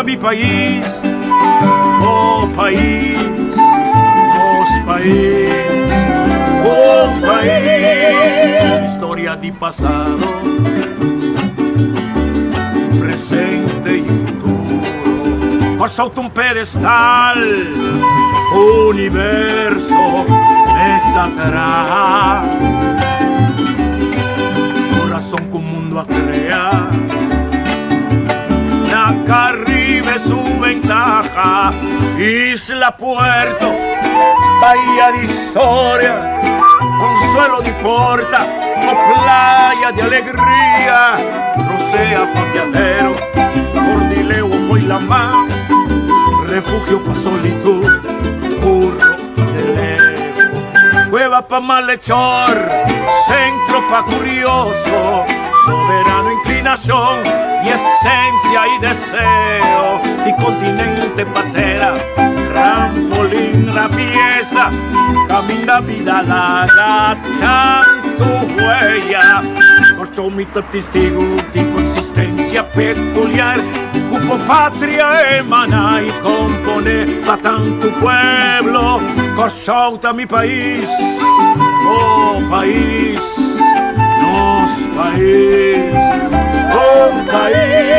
mi país, oh país, nos país, oh país. Historia di passato, presente e futuro, ho sotto un pedestal, universo me sacará. Corazón con mundo a crear, la que arriba es su ventaja, isla, puerto, bahía de historia, consuelo di porta, o playa de alegría, rosea pa' viajero, cordileo foi la mar, refugio pa' solitud, burro de levo, cueva pa' malhechor, centro pa' curioso, soberano inclinación y esencia y deseo, y continente patera, trampolín, la pieza, camina vida larga, canto huella, corto mito testigo de consistencia peculiar, cupo patria emana y compone pa' tanto pueblo, cosauta mi país, oh país, nos país, oh país.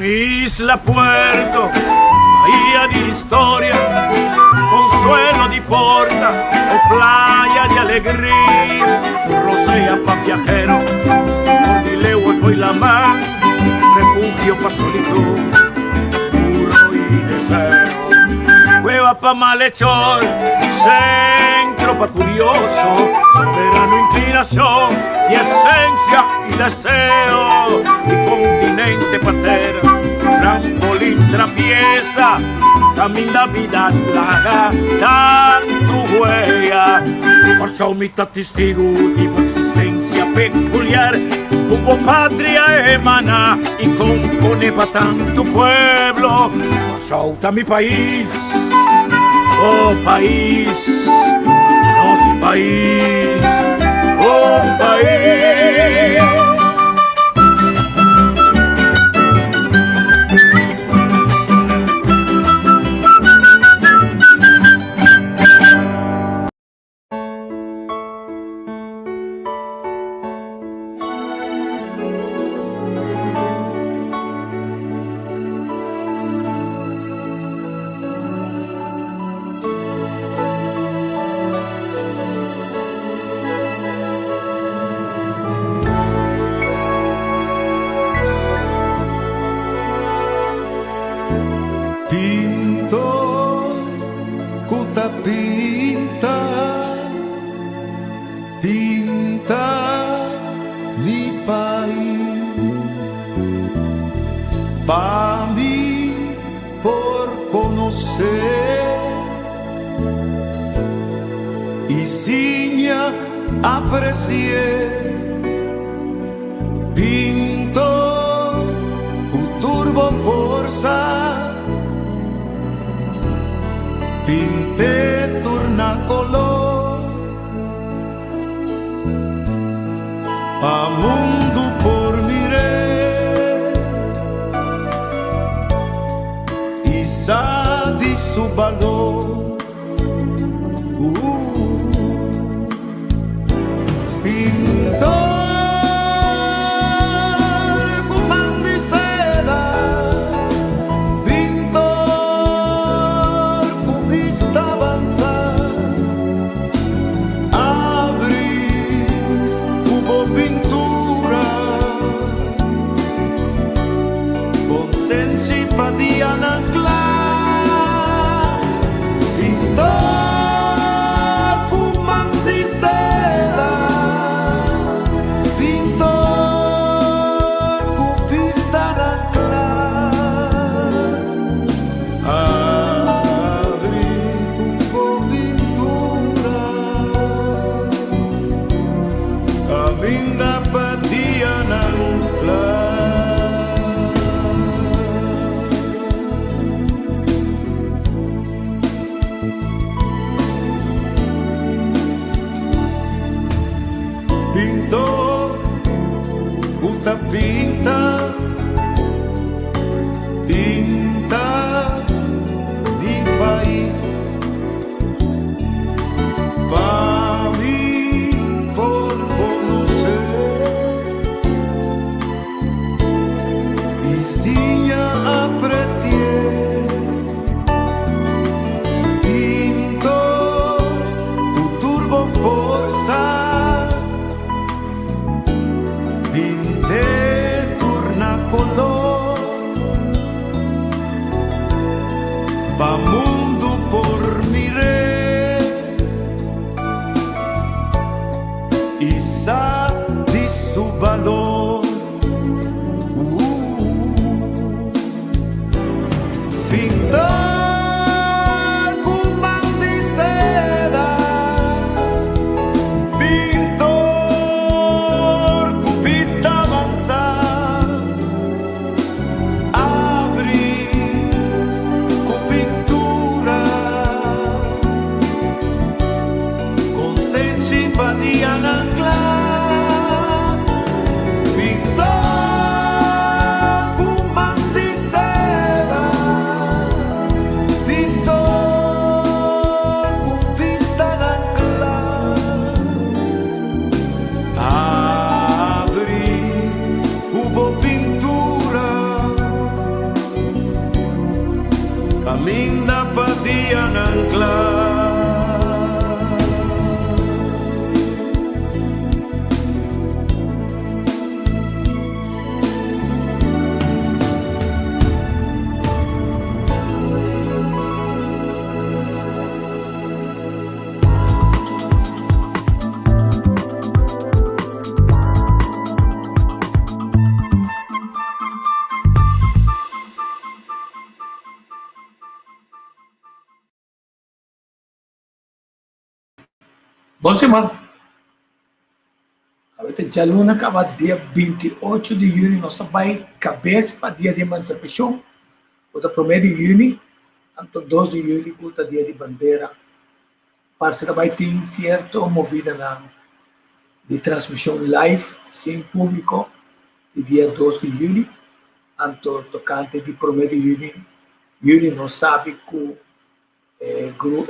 Isla, puerto, bahía de historia, consuelo di porta, o playa de alegría, rosea pa' viajero, cordileo y la mar, refugio pa' solitud, puro y deseo, cueva pa' malhechor, centro pa' curioso, soberano inclinación y esencia y deseo, y continente patera, trampolín, trapieza, camina vida larga, tanto huella, por mitad testigo de tu existencia peculiar, como patria emana y compone pa' tanto pueblo, por mi país, oh país, nos país, oh país. Pa' mí por conocer y ciña aprecié, pinto un turbo forza, pinté turna color a mundo por miré. Sa di su valor, pintor con pan de seda, pintor con vista avanzada, abrí hubo pintura con sensibilidad anclar. caminda patia nancla. Pintor, puta pinta, tinta mi país. Pa mí por conocer y si ya aprecié pinto tu turbo forza pinte turna color pa mundo por mirar e sabe de su valor. Pintar com mão de seda, pintor com vista avançada, abre com pintura, com sensimpatia na caminda patia nancla. Bom semana. A luna acaba dia 28 de junho, nós vai cabeça para dia de emancipação. O 1º de junho, até 12 de julho, o dia de bandeira. Para ser vai ter certo movida de transmissão live, sem público, de dia 12 de julho. Anto tocante de 1º de julho, não sabe que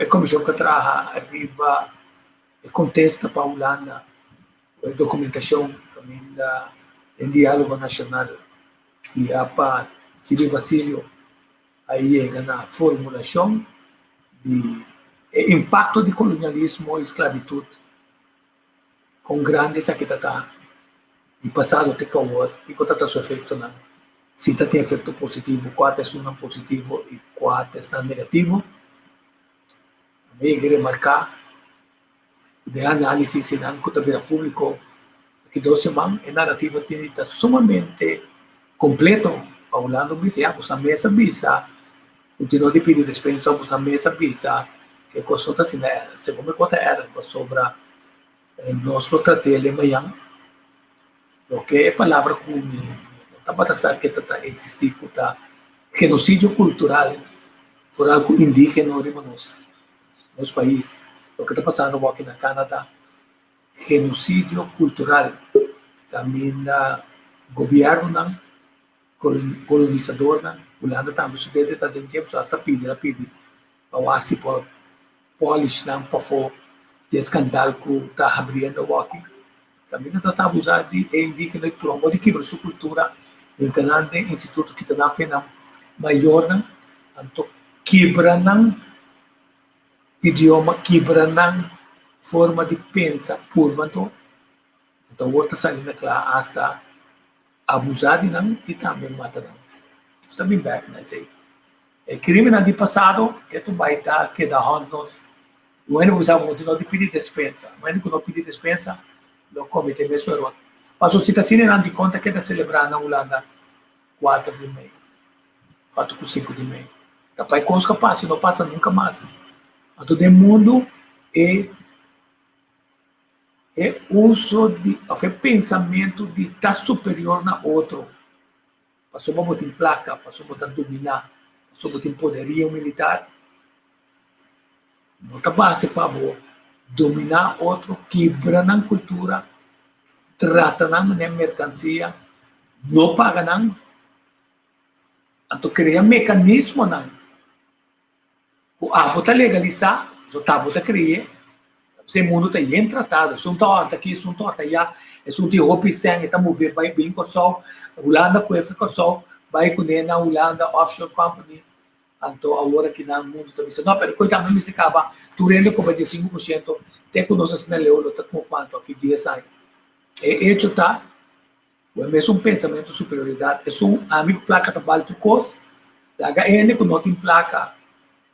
a comissão que trabalha arriba contesta para a Holanda a documentação também em diálogo nacional e a para Cílio Basílio aí é na formulação de impacto de colonialismo e esclavitud com grandes aquitatas e passado de cauã que conta seu efeito não se tem efeito positivo quatro é um positivo e quatro é negativo também queria marcar de análise se não contabilidade público que 2 semanas a narrativa está sumamente completo ao lado do vice a mesa visa continua de pedir dispensa a mesa visa que coisa está assim segundo conta era sobre nosso tratele amanhã o que é palavra com está para que está existir está genocídio cultural por algo indígena de nos países o que está passando aqui na Canadá, genocídio cultural, também da governo colonizador, Holanda também se deve estar dentro de essa pedir, para assim por polish não para for de escândalo que está abrindo aqui, também está abusando de indígena e promo de quebrar sua cultura, em Canadá instituto que está na fena maior, então quebra não idioma quebra na forma de pensar por então outra saída clara hasta abusar de não e também matar não está bem back né sei é crime de passado que tu vai estar que dá honros quando usamos não de pedir dispensa quando não pedir dispensa não comete mesmo erro mas o citacine não de conta que está celebrando na Holanda 4 de maio 4 com 5 de maio capaz coisa que passa não passa nunca mais a todo mundo é é uso de, é pensamento de estar superior na outro. Passou a botar em placa, passou a botar dominar, passou a botar em poderio militar. Não está base para dominar outro, quebrar na cultura, trata na mercancia, não paga não. Então cria mecanismo não. O abo está legalizar, o tabo está criar. Se mundo está bem tratado, se um torta aqui, se um torta allá, se um roupa e sangue, está mover bem com o sol, Holanda com o sol, vai com na Holanda Offshore Company, então agora que no mundo está dizendo, não, mas coitado, não se acaba, tu rende como 15%, tem que nós assim na Leolo, está com quanto aqui 10 anos. E isso está, é um pensamento de superioridade, é um amigo placa de vale do custo, a HN que não tem placa,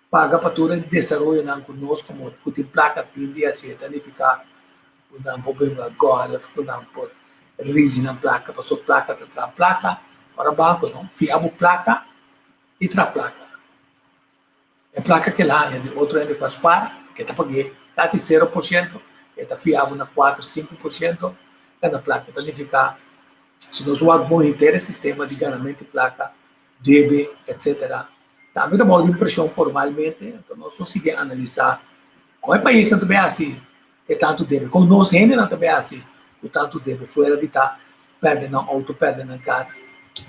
paga para todo o desenvolvimento conosco, como que tem placa de assim, ficar com problema golf, com rede na placa, passou placa, tra placa, para banco, não, fiamos placa e tra placa. É placa que lá, é de outro ano para para, que está pagando quase 0%, que está fiamos na 4, 5%, cada placa, para ficar, se nós usamos bom inteiro sistema de ganhamento de placa, debe, etc. Também dá uma impressão formalmente, então nós conseguimos analisar qual é o país que também é assim, que tanto deve, com nós gente não também é assim, que tanto deve, fora de estar perdendo auto, perdendo casa.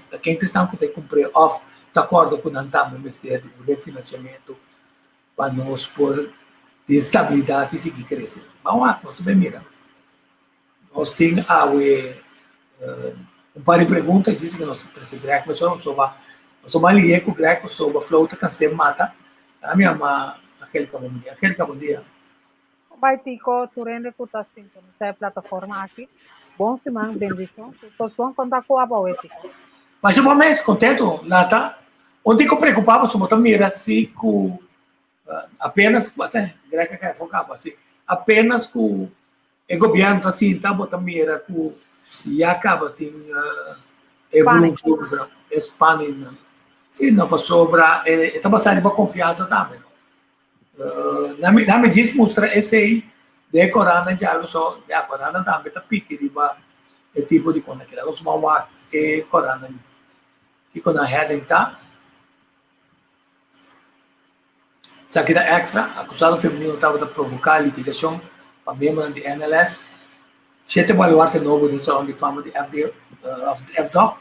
Então, quem tem que cumprir off, de acordo com o Ministério de Financiamento, para nós por estabilidade e seguir crescendo. Mas nós também miramos. Nós temos um par de perguntas, dizem que nós temos greco, mas eu não sou ali com o greco, sou a flauta que se mata. A minha mãe, aquele que bom dia. Vai Tico, tu rende que está sintonizando a plataforma aqui. Bom semana, bendição. Estou só contar com a boa Tico. Mas eu vou mais contento, Nata. Onde eu preocupava, sou muito mira assim com apenas, até greca que é focado assim, apenas com o governo assim, tá botando mira com e acaba tem evolução, expandindo. Sim, não passou para, está passando para confiança também. Na medida que mostra esse aí, de corana já só, de corana também está pique de é tipo de coisa que nós vamos corana. E quando a rede está, isso aqui da extra, acusado feminino estava a provocar liquidação para membros da NLS. Sete baluarte novo de saúde de fama de FDOC.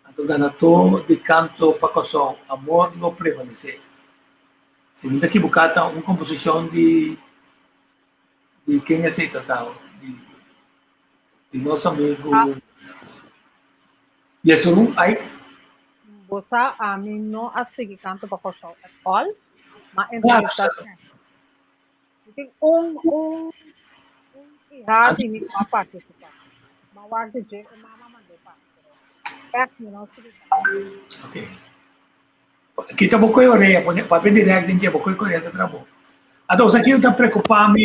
Então, ganador de canto para coção, amor não prevalecer. Se não está equivocado, uma composição de quem aceita tal, de nosso amigo Yesuru Aik. Você a mim não assiste canto para coção at all, mas entrevista. Tem errado e me participar. Mas o que dizer é mama mandei para. Ok. Kita bukoy oraya, papel direct din siya, bukoy ko rin trabalho. Então, isso aqui eu estou preocupado.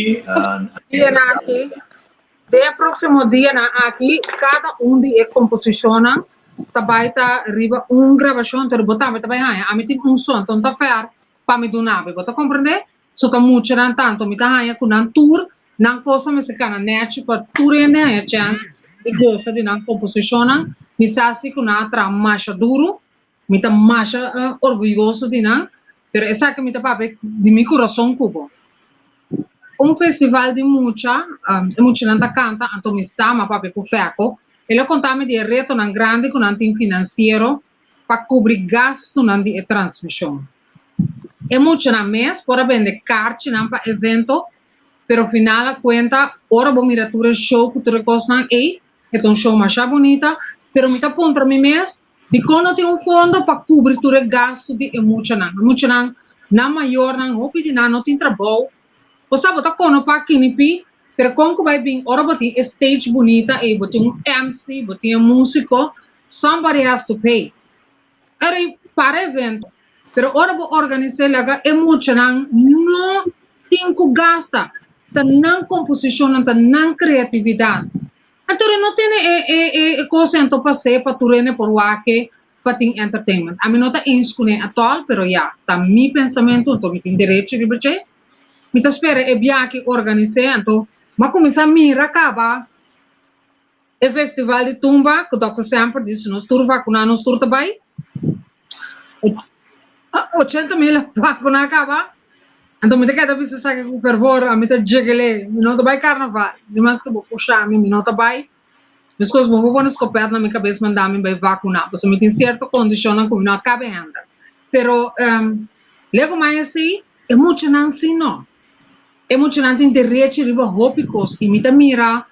Dia na aqui, de próximo dia na aqui, cada de composiciona, também tá riba gravação, ter botar, também a mim tem som, então tá fair, para me donar, você compreende? So tá muito não tanto, me tá com um tour, não coisa me se cana net, para tour é chance de gosto de não composiciona, me sabe que não tra macha duro, me tá macha orgulhoso de não, pero essa que me tá papo de meu coração cubo. Festival de mucha não tá canta, então me está ma papo com feco, ele contame de reto nan grande com antim financeiro para cobrir gasto nan de transmissão. É muito na mês, por vender carte nan para evento, pero final a conta, ora vou mirar tudo show que tu recostam aí, é um show mais bonita, pero me tá pondo para mim mês, de quando tem fundo para cobrir tudo gasto de muito nan na maior nan hopi de não tem trabalho, você bota quando para quinipi, pero quando vai vir, ora botar stage bonita, e botar MC, botar músico, somebody has to pay. Era para evento, pero ora vou organizar laga é muito nan não tem que gastar, tá não composição, tá não criatividade. Então não tem coisa então passei para turene por wake para ter entertainment. A mim não tá inscune atual, pero já, tá meu pensamento, então me tem direito de bater. Me tá espera é bia que organizar, então Mas começa a mira acaba o festival de tumba, que o Dr. sempre disse, nós tur vacunar, nós tur também. 80.000 vacunar acaba. Então, me queda bisa sabe com fervor, a mim tá jegele, me não vai carnaval, mas que vou puxar me não tá vai. Mas coisas vou pôr escopeta na minha cabeça mandar me vai vacunar, porque me tem certa condição na como não cabe ainda. Pero lego mais assim, emocionante sim não. Emocionante interesse riba hópicos e me tá mira.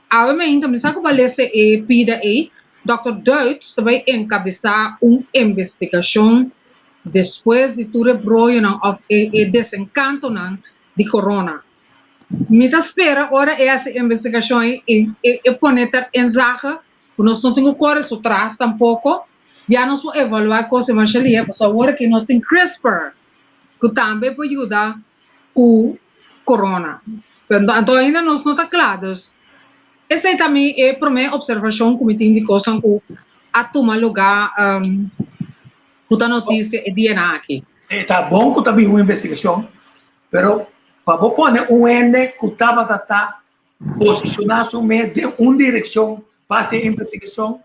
A mim então me sabe que balece e pida aí, Dr. Deutsch também encabeçar investigação depois de tudo embrolho of desencanto de corona. Me espera ora essa investigação e poner em zaga, nós não temos correr atrás tampouco, já nós vamos evaluar coisas mais ali, porque agora que nós temos CRISPR, que também pode ajudar com corona. Então ainda nós não está claros. Essa também é para mim observação que me tem de coisa que a tomar lugar a notícia é DNA aqui. Está bom que também uma investigação, pero para pôr ende que estava a posicionar-se mês de uma direção para essa investigação,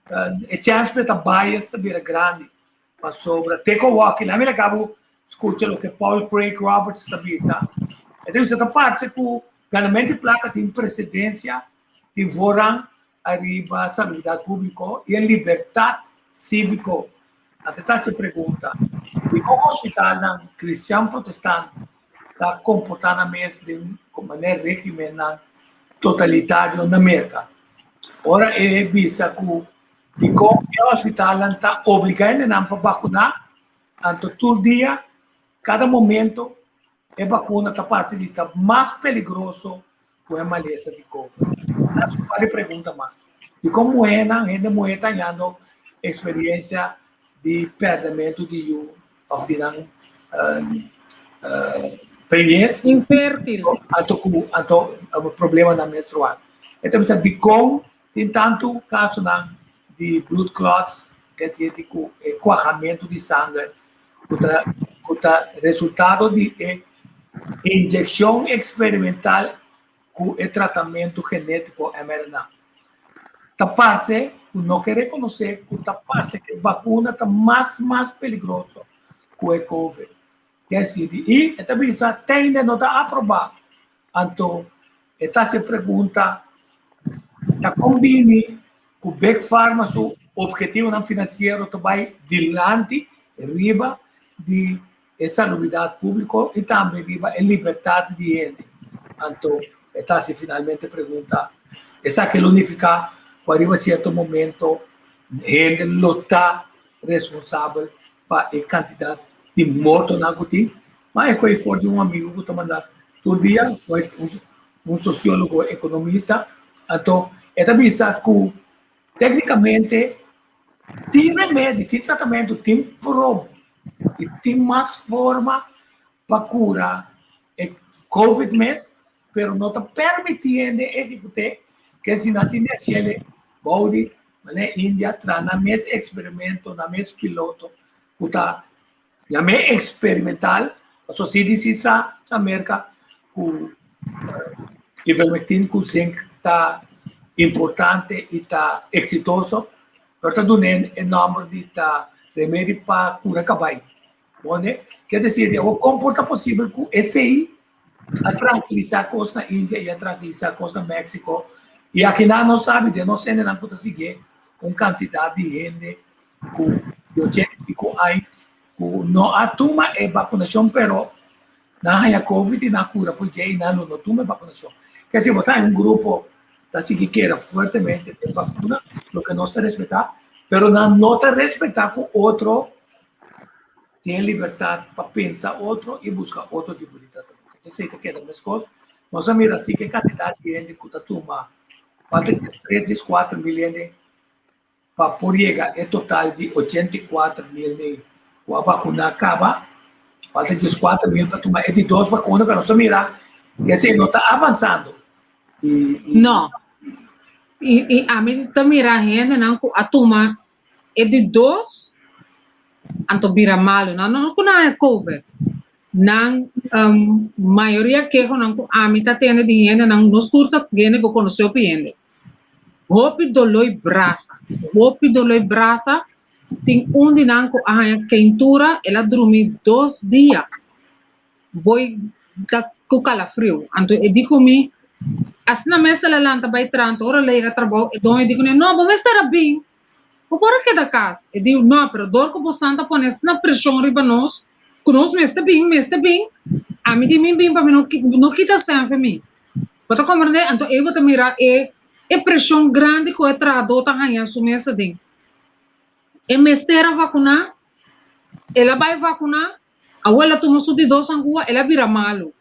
a chance para bias também é grande. Mas sobre Teco Walking, a mim acabo escutando o que Paul Craig Roberts também sabe. Então, você está parte que ganhamento de placa tem precedência de voram arriba a sanidade pública e a liberdade cívica. Até se pergunta, e como o hospital cristão protestante está comportando mesmo de maneira regime totalitário na América. Ora é vista que de como o hospital está obrigado a vacunar, então todo dia, cada momento, a vacuna está parecendo estar mais perigoso que a maleza de Covid. Não vale pergunta mais. E como é, a gente está tendo experiência de perdimento de preñez infértil. Então, o problema da menstrual. Então, de como tem tanto caso de blood clots, quer dizer, de coagamento de sangue, que resultado de injeção experimental com o tratamento genético mRNA. Taparse, não quer reconhecer que taparse que a vacuna está mais perigosa que o COVID. Quer dizer, e também ainda não está aprovado. Então, está se pergunta, está combine com o Big Pharma, seu objetivo financeiro também dilante, riba de salubridade pública e também riba a liberdade de gente. Então, está se finalmente pergunta, essa que unificar para arriba certo momento, ele não está responsável para a quantidade de mortos na Guti, mas é que foi de um amigo que está mandando todo dia, foi um sociólogo economista, então, é também que, tecnicamente, tem remédio, tem tratamento, tem prova, e tem mais forma para curar o COVID mesmo, mas não está permitindo executar que se não tem aquele body, na Índia, na mesmo experimento, na mesmo piloto, que está na mesmo experimental, só se diz na América, que o ivermectin, que o zinc está importante e está exitoso, mas está dando o número de remédio para curar cabelo. Quer dizer, o comporta possível que esse aí a tranquilizar coisas na Índia e a tranquilizar coisas no México. E aqui não sabe, de não ser não pode seguir uma quantidade de gente que gente aí não atuma a vacinação, pero na Covid e na cura foi que não toma a vacinação. Quer dizer, botar em grupo da que queira fortemente a vacuna, o que não está respeitar, pero não está respeitar com outro tem liberdade para pensar outro e buscar outro tipo de tratamento. Esse que é das coisas. Nós vamos ver assim que a quantidade de gente que está tomando falta de 3-4 milhões para por chegar é total de 84 milhões. Com a vacuna acaba, falta de 4 milhões para tomar. É de 2 vacinas para nós mirar que assim não está avançando. Não. E a mim está mirando não a turma é de 2 anto vira malo, não é COVID. nang maioria queijo nang ku amita tene di hene nang nos turta gene go conheceu piende. Hopi doloi brasa, tem onde nang ku ahaya quentura, ela dormi 2 dias. Boi da ku calafrio. Anto e dico mi, as na mesa la lanta vai tranto, ora lei trabalho e doi dico no, vou estar bem. O por que da casa? E digo, não, pero dor que você anda ponendo na pressão riba nós, que nós me está bem, a mim de mim bem para mim não quita sempre mim. Você compreende? Então eu vou te mirar é pressão grande que é trado tá ganhando sua mesa dentro. E mestera vacunar, ela vai vacunar, a abuela toma sua de 2 angua, ela vira malo.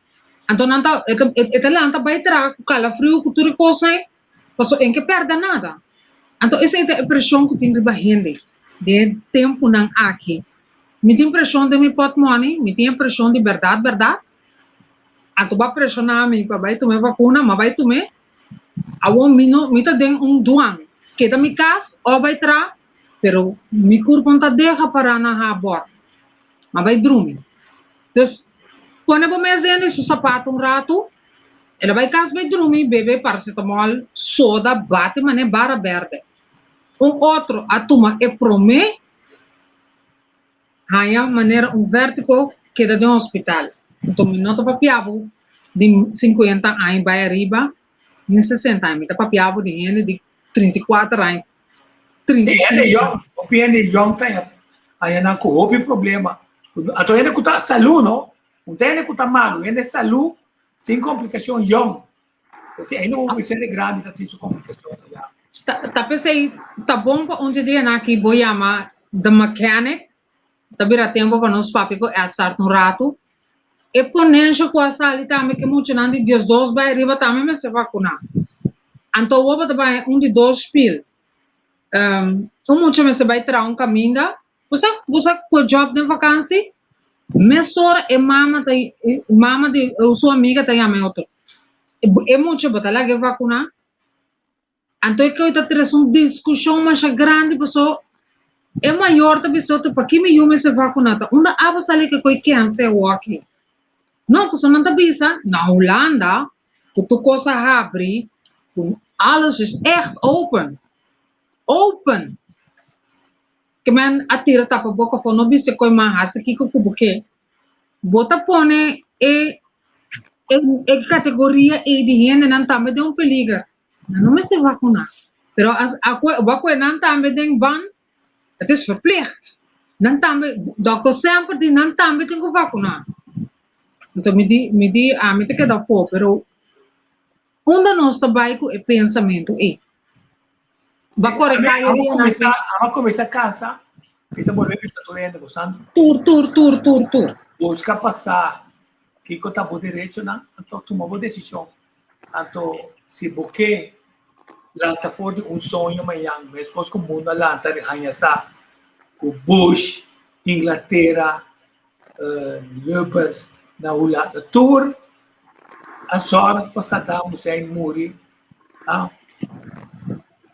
Então nanta, ela lanta vai tra, calafrio, que tudo coisa, passou em que perde nada. Então, essa é a pressão que tem riba gente, de tempo não aqui. Me tem pressão de me pot money, me tem pressão de verdade. Então, vai pressionar me para vai tomar vacuna, mas vai tomar. Agora, me tá dando duan, que da me casa, ou vai tra, pero me corpo tá deixa para na habor, mas vai dormir. Então, quando eu me zene seu sapato rato, ela vai casa, vai dormir, bebe paracetamol, soda, bate, mas é barra verde. Outro, a turma é promê, há maneira vértigo que é de hospital. Então, não está papiado de 50 anos vai arriba, de 60 anos, está papiado de 34 anos, 35 anos. O PN young tem aí não houve problema. Então ele que tá saúde, não? Não tem que tá mal, ele saúde sem complicação young. Assim, aí não vai ser grande, tá tendo complicação já. Tá pensei, tá bom para onde dia na que vou chamar the mechanic, tá vira tempo para nós papi ko assar um rato. E ponencho com a sala também que muito não de dias 2 vai arriba também me se vacunar. Então o vou vai de 2 pil. Muito me se vai tra caminho. Você com job de vacância, me sora e mama de sua amiga tá chamando outro. E muito bota lá que vacunar. Então, que eu estou tendo uma discussão mais grande, pessoal, é maior da pessoa, para que me eu se vacinar, onde a pessoa ali que coi câncer o aqui. Não, pessoal, não está bisa, na Holanda, que tu coisa abre, alles is echt open. Que men atira tapa boca for não bisa coi mais, que buque. Bota pone e categoria e de gente não também de perigo. Não me se vacunar. Pero as vacuna não também tem ban, het is verplicht. Não também, dokter sempre die não também tem que vacunar. Então me di a me te que dá for, pero onde nós trabalha com o pensamento é. Vamos começar a casa, então volver para o estudiante, Tour. Busca passar, que está bom direito, não? Então toma boa decisão. Então se você lanta for de sonho mayang, mas coisa como mundo lanta de hanhasa, o Bush, Inglaterra, Lubers, na Holanda, tour, a sorte para Saddam Hussein morrer,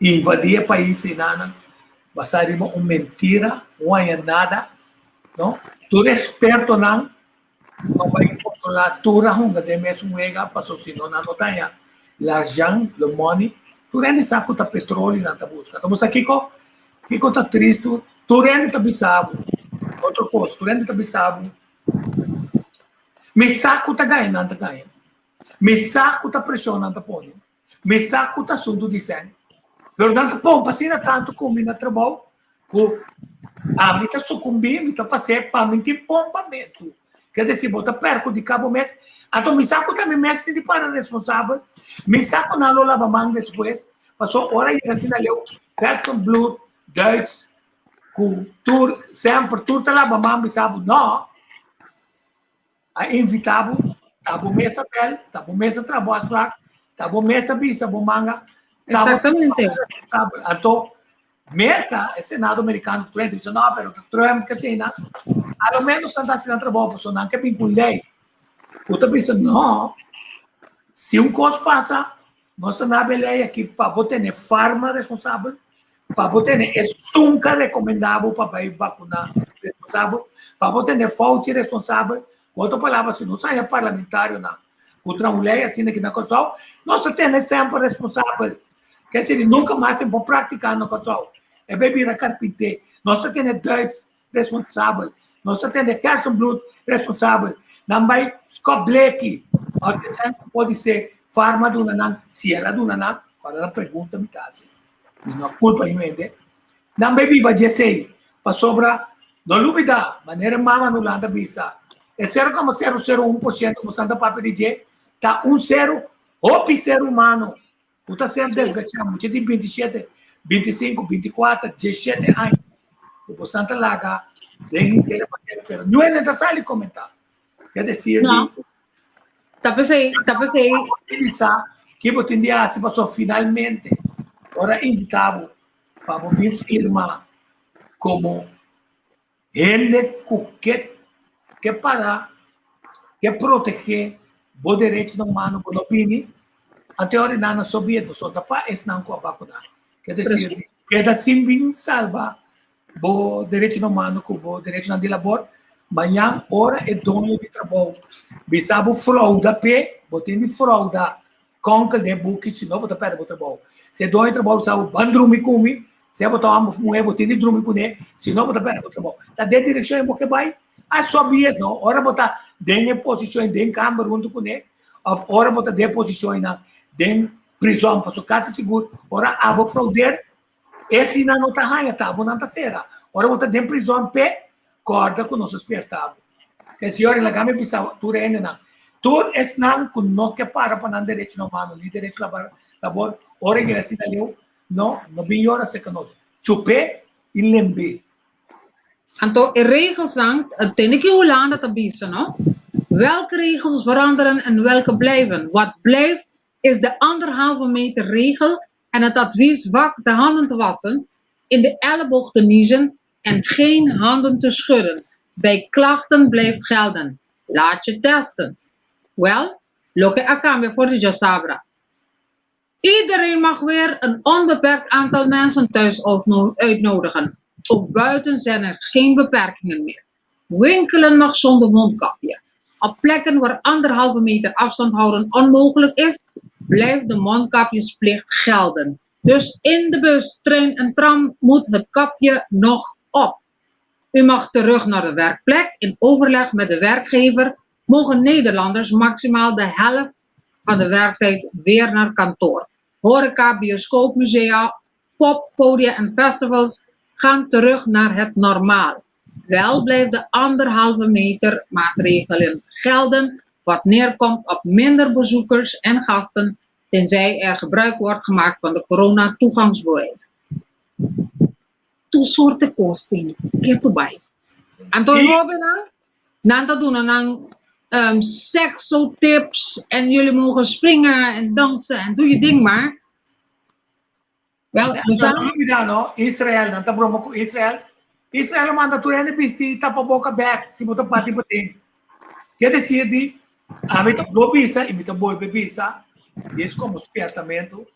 invadir país e nada, passar uma mentira, não há nada, não? Tu esperto não vai controlar tudo, não tem mesmo mega, passou se não tenha l'argent, le money, tu rende saco da petróleo na busca. Então, você Kiko tá triste, tu rende tá bisabo. Outra coisa, tu rende tá bisabo. Me saco tá ganhando, não tá ganhando. Me saco tá pressionando, tá pondo. Me saco tá assunto de sangue. Pero não tá bom, passina tanto como na trabalho, que a mim tá sucumbir, me tá passando para mim tem pompamento. Quer dizer, você perco de cabo mês, então me saco também mestre de para responsável. Me saco na lola bamang depois, passou hora e assim leu person blood Duits cultura sempre tudo lá bamang me sabe não a invitado tá bom mesa pel tá bom mesa trabalho tá bom mesa bisa bom manga exatamente sabe então merca é senado americano Trump disse não pero Trump que assim não ao menos está assinando trabalho pessoal não que vinculei outra pessoa não. Se coisa passa, nós estamos bem aqui para botar farma responsável, para botar sunca recomendável para ir vacinar responsável, para botar fonte responsável, outra palavra, se não sai parlamentário na outra mulher assim que na Kosovo, nós temos sempre responsável. Quer dizer, nunca mais se pode praticar na Kosovo. É beber a carpinteiro. Nós temos Duits responsável. Nós temos Kersenblut responsável. Também Scott Blakey. Pode ser farma do nanang, sierra do nanang, para a pergunta me casa. Não há culpa nenhuma. Também viva Jesse, para sobra, não dúvida, maneira mama no landa bisa. É 0,001% no Santa Papa de Jé, tá 1,0, o ser humano. O tá sendo desgraçado, de 27, 25, 24, 17 anos. O Santa Laga, de inteira maneira, não é necessário comentar. Quer dizer, não. Tá pensei. Que você dia se passou finalmente, ora invitado para poder firma como ele que para que proteger o direito humano por opinião até hora não soviético só tapa es não com a vacuna quer dizer que da sim salva o direito humano com o direito de labor manhã hora é dono de trabalho bisabo frauda pe botando frauda conca de buque se não botar para o trabalho se dono de trabalho sabe bandrumi comi se botar uma mulher botando drumi com ele se não botar para o trabalho tá de direção é porque vai a soviético não hora botar dentro posição dentro câmara junto com ele hora botar de posição na dentro prisão para sua casa seguro ora abo fraudeiro esse não tá raia tá bom não tá será ora botar dentro prisão pe corda com nosso espertado que senhor lá game pisau tu rende não tu es não com no que para não direito humano nem direito labor ora que assim leu não bem hora se conosco chupe e lembe então regels dan tem que Hollanda te bieden, no? Welke regels veranderen en welke blijven? Wat blijft is de 1,5 meter regel en het advies vak de handen te wassen, in de elleboog te niezen en geen handen te schudden. Bij klachten blijft gelden. Laat je testen. Wel, lo que a cambio voor de Jasabra. Iedereen mag weer een onbeperkt aantal mensen thuis uitnodigen. Ook buiten zijn er geen beperkingen meer. Winkelen mag zonder mondkapje. Op plekken waar 1,5 meter afstand houden onmogelijk is, blijft de mondkapjesplicht gelden. Dus in de bus, trein en tram moet het kapje nog op. U mag terug naar de werkplek. In overleg met de werkgever mogen Nederlanders maximaal de helft van de werktijd weer naar kantoor. Horeca, bioscoopmusea, poppodia en festivals gaan terug naar het normaal. Wel blijft de 1,5 meter maatregelen gelden, wat neerkomt op minder bezoekers en gasten, tenzij er gebruik wordt gemaakt van de corona-toegangsbewijs. Two soorten kosten, get to buy. Anton Robina, nanta doen dan sexo-tips en jullie mogen springen en dansen en doe je ding maar. Wel, we zijn... Israel, nanta bromo ko Israel. Israel manda tu ene pisti tapa boca back, si bota pati patin. Quer dizer, a mim tá blobisa e me tá boi bebisa, diz como espertamento,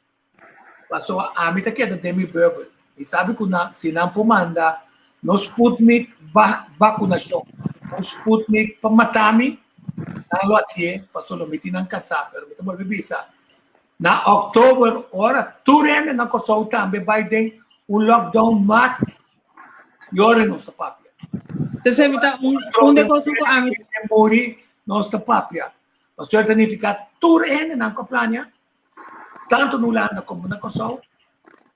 passou a mim tá queda demi bubble. E sabe que se não pomanda, no Sputnik vacunação, no Sputnik para matami, na loacie, passou no mitin ng kansa, pero me tá boi bebisa. Na October, ora, tu ene na Kosovo também vai ter lockdown mas Yore nossa papia. Você me dá depósito com a mim. Muri nossa papia. A certa significa tur ene na coplania, tanto no Holanda como na Kosovo.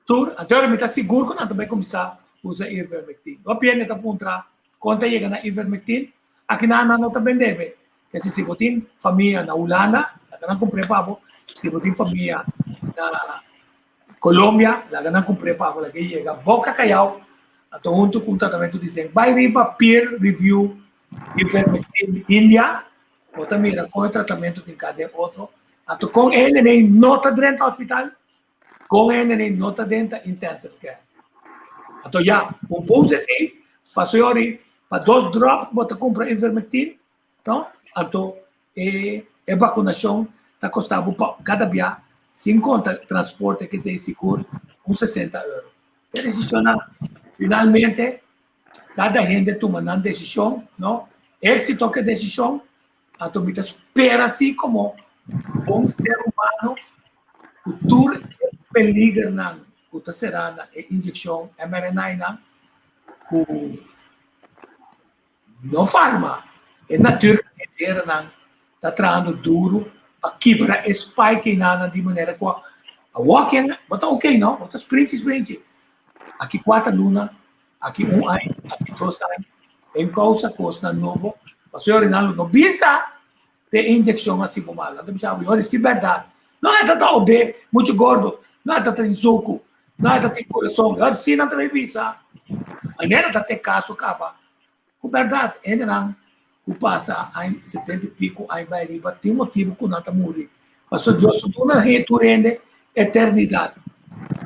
Tur, agora me está seguro que não também começar usa ivermectin. O piene tá contra, conta chega na ivermectin, aqui na não também deve. Que se botin família na Holanda, lá não comprei pavo, se botin família na Colômbia, lá não comprei pavo, lá que chega boca caiau. Ato junto com o tratamento dizem, vai vir para peer review ivermectin India, ou também com o tratamento de cada outro. Ato com ele nem nota dentro do hospital, com ele nem nota dentro da intensive care. Ato já, pouso assim, passou aí para 2 drops, bota compra ivermectin, não? Ato a vacunação está custando cada dia, sem conta transporte que seja seguro, uns 60 euros. Que decisão finalmente, cada gente toma uma decisão, não? Éxito que decisão, Então, me espera assim como um ser humano, o tur peligro não, o terceira na injeção mRNA não, o não farma, é natural que ser não, está traindo duro, a quebra spike na de maneira que a walking, bota ok não, bota sprint, aqui 4 luna, aqui 1 ano, aqui 2 anos, em causa costa novo, o senhor Rinaldo não bisa ter injeção assim como ela, não bisa, olha, se verdade, não é tanta obe, muito gordo, não é tanta suco, não é tanta coração, olha, se não também bisa, mas não é tanta caso, capa, com verdade, ainda não, o passa em 70 e pico, aí vai riba, tem motivo que não está morrer, mas o Deus não retorna eternidade,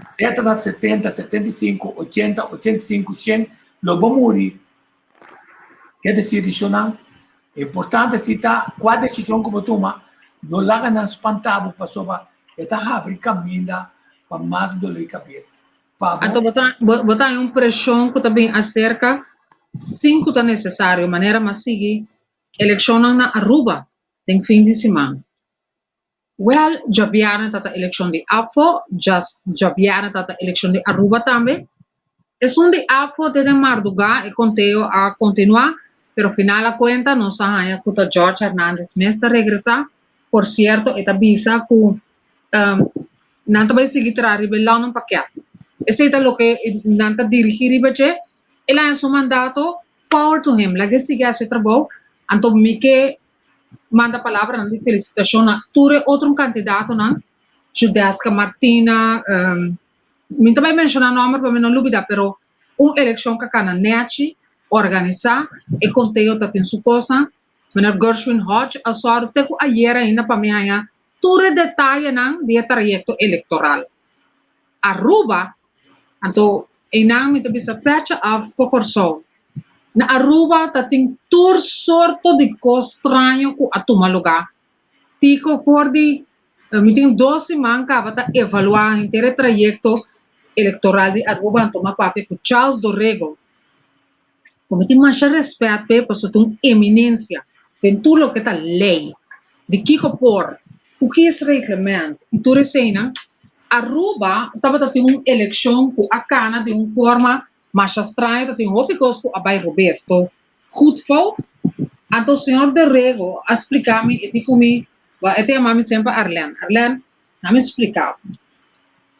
certo nas 70, 75, 80, 85, 100, logo morrer. Quer dizer, isso não é importante se está com a decisão como toma, não larga não espantar para sobre esta abre caminho para mais dor de cabeça. Então botar uma pressão que também acerca 5 tá necessário, maneira mas seguir eleição na Aruba tem fim de semana. Well, já vieram a eleição de APFO, já vieram a eleição de Aruba também. É de APFO de Marduga e conteo a continuar, pero final a cuenta no sabe que George Hernández mesmo regresa. Por cierto, esta visa que não vai seguir tra rebelião no paquete. Esse é o que não dirigir ribeche. Ele é seu mandato, power to him. Lagi sigue esse trabalho. Então me que manda palavra de felicitação a todo outro candidato, não? Judesca Martina, me também mencionar nome para não olvidar, pero eleição que a NECI organizar e conteúdo tá tem sua coisa. Meneer Gershwin Hodge, a sorte que ayer ainda para mim aí todo detalhe não de trajeto eleitoral. Aruba, então ainda me também se fecha a pocorso. Na Aruba tá tem tour sorto de coisa estranho que a tomar lugar. Tico for de me tem 12 manca para evaluar inteiro trajeto eleitoral de Aruba, toma papel com Charles Dorrego. Como tem mais respeito para sua eminência, tem tudo o que está lei, de que por, o que é regulamento, e tudo isso aí, Aruba estava tendo uma eleição com a cana de uma forma mais estranha, tem um opicos com a bairro Robesto, goed foi, então o senhor Dorrego explicar-me, e digo me, até a mami sempre Arlen, não me explicava.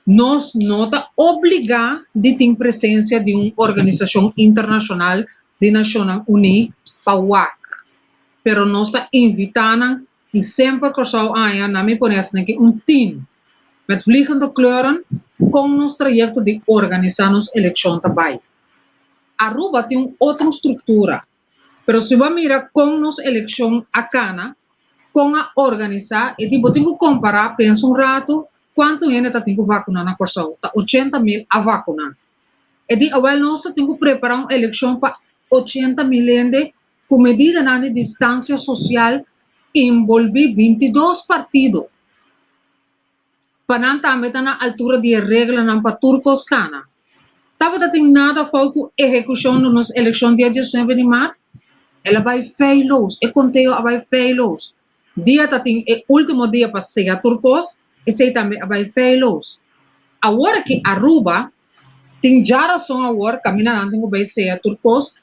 Nós não está obrigado de ter presença de uma organização internacional de Nações Unidas para o WAC. Pero nós está invitando e sempre que eu aia, não me conhece aqui team met vliegende kleuren com nosso trajeto de organizar nossa eleição também. Aruba tem uma outra estrutura, pero se você mira com nossa eleição acá, com a organizar, e tipo, tenho que comparar, pensa rato, quanto gente está tendo vacuna na Corsão? Está 80.000 a vacunar. E de agora nós temos que preparar uma eleição para 80.000 gente com medida de distância social envolver 22 partidos. Para não estar na altura de regra para turcos cana. Estava tem nada foco execução nas eleições dia 19 de março. Ela vai feilos, e conteúdo vai feilos. Dia tem o último dia para chegar turcos, e sei também vai feilos. Agora que Aruba tem já razão agora caminhando tem vai ser turcos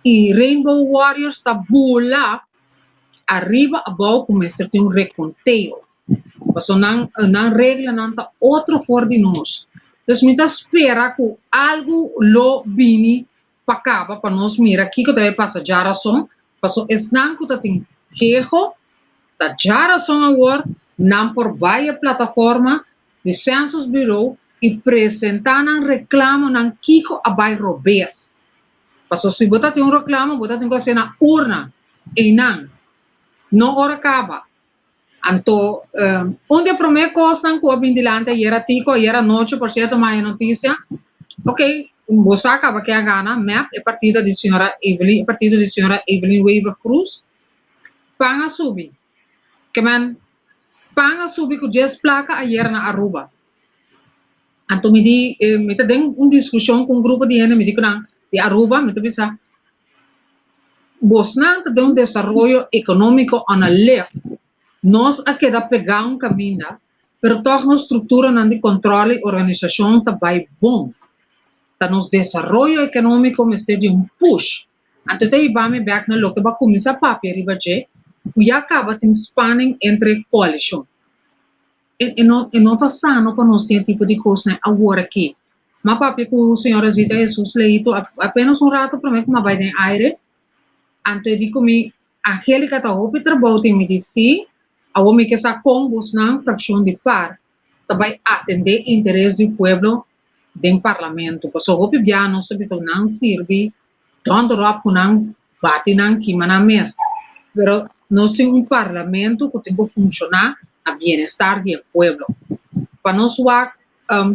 e Rainbow Warriors está bula arriba abaixo começa tem reconteio. Passo não regra não tá outro fora de nós. Então me tá espera que algo lo vini para cá para nós mira aqui que deve passar já razão. Passo esnan que tá tem quejo tá já razão agora não por várias plataforma de Census Bureau e apresentar um reclamo não Kiko a bairro Robes. Passo se botar tem reclamo, botar tem que ser na urna e não hora acaba. Então, onde promete coisa que o abindilante era tico, era noite, por certo, mais notícia. Ok, você acaba que a gana, map, é partida de senhora Evelyn, Weaver Cruz, panga subi. Que man, panga subi com 10 placas ayer na Aruba. Então, me tem uma discussão com um grupo de gente, me digo, de Aruba, me digo, Bosnan de un desarrollo económico a la left, nos a queda pegar un camino, pero toch nos estructura de control y organización está bom. Ta nos desarrollo económico me de un push. Antes de ir me back na lo que va começar papel riba je, ya acaba tem spanning entre coalition. E não tá sano para nós ter tipo de coisa agora aqui. Mas papel que o senhor Zita Jesus leito apenas rato para mim que vai ter aire. Antes de comer Angélica tá hope trabalho tem me disse, a homem que sa combos na fração de par, tá vai atender interesse do povo do parlamento. Porque só hope bia não sabe se não serve tanto rápido não bate não que na mesa. Pero nós temos parlamento que tem que funcionar a bem-estar do povo. Para nós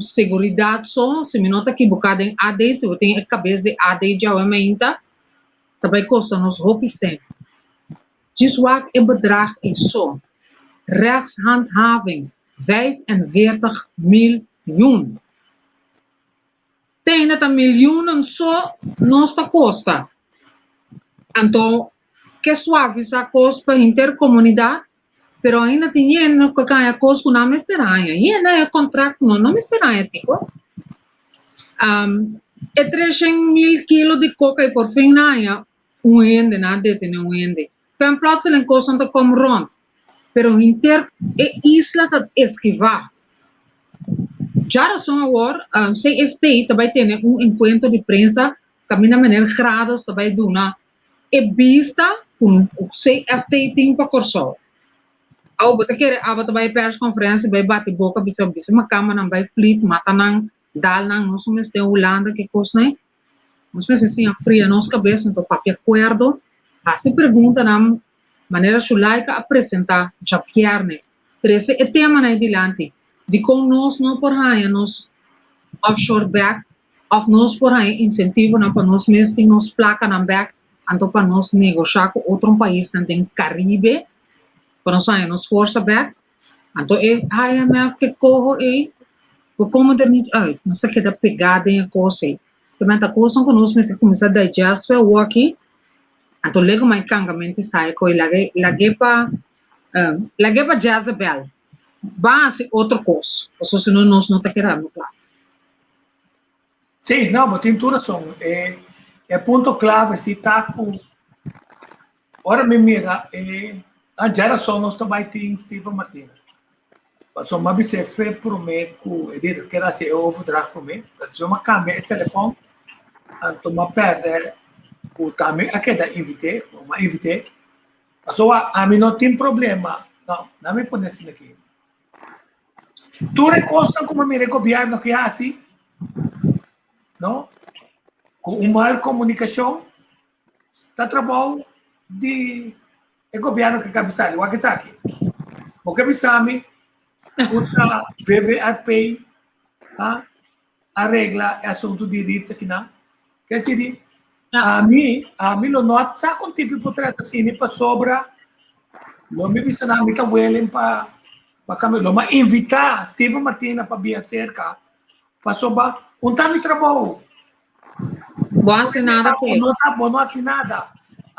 segurança só, se me nota equivocado em AD, se eu tenho a cabeça de AD já aumenta, também custa nos roupas sempre. Diswak en bedrag is zo. Rechtshandhaving 45 miljoen. Tem dat miljoenen só nossa costa. Então, que suave essa costa para intercomunidade, pero ainda tem no que cai a costa com não estranha. E ainda é contrato não estranha tipo. É 300.000 kilos de coca e por fim naia ende nada tem ende. Pen plotseling kosten te komen rond. Pero inter isla dat esquivar. Já são agora, CFT também tem encontro de prensa, caminha maneira grados também do na vista com o CFT tem para corso. Ao botar que a também persconferência vai bater boca bisa uma cama não vai fleet mata não dal não nós somos de Holanda que coisa né. Nós precisamos fria nos cabeça então papel acordo. Se pergunta na maneira chulaica apresentar já pierne. Trece é tema na adiante. De como nós não por aí nos offshore back, of nós por aí incentivo na para nós mesmo nos placa na back, então para nós negociar com outro país na tem Caribe, para nós aí nos força back, então é IMF que corre por como der niet uit, nós se queda pegada em coisa. Também a coisa que nós mesmo começar a digest o aqui. Então, lego mais cangamento sai com lage para Jezebel. Base outra coisa. Ou se não nós não tá querendo claro. Sim, não, mas tem toda razão. É ponto clave se tá com. Ora me mira a geração nós também tem Stephen Martinez. Passou uma vez foi por mim com ele que era se eu drag por mim. Se uma câmera telefone, então uma perder o também aqui da uma invité. Passou a mim não tem problema. Não me põe assim aqui. Tu recosta como me governo que é assim, não? Com uma comunicação, tá trabalho de governo que cabeça, o que sabe? O que sabe? O VVRP, a regra é assunto de direitos aqui não. Quer dizer, a mim não nota sabe quanto tipo de portrait assim para sobra. Não me bisa na mita welen para kami lo ma-invita Stephen Martinez para vir cerca para sobra time trabalho. Boa assinada por ele. Não assinada.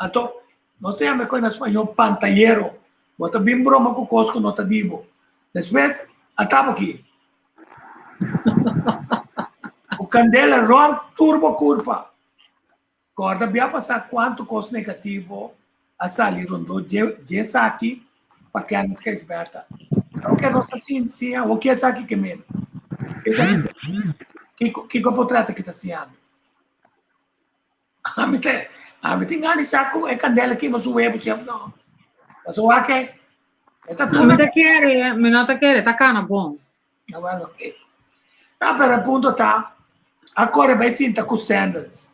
Então, não sei a me coisa espanhol pantallero. Bota bem broma com cosco nota dibo. Depois, atapa aqui. O candela rom turbo curva. Corda bem passar quanto custo negativo a salir rondo de aqui para que a gente fique esperta. O que não assim, sim, o que é aqui que menos? Que contrato que está assim? A mim tem ali saco é candela aqui mas o web chef não. Mas o que é tá tudo. Me não tá querer, tá cana bom. Não é ok. Não, pero ponto tá. Agora vai sim tá com Sanders.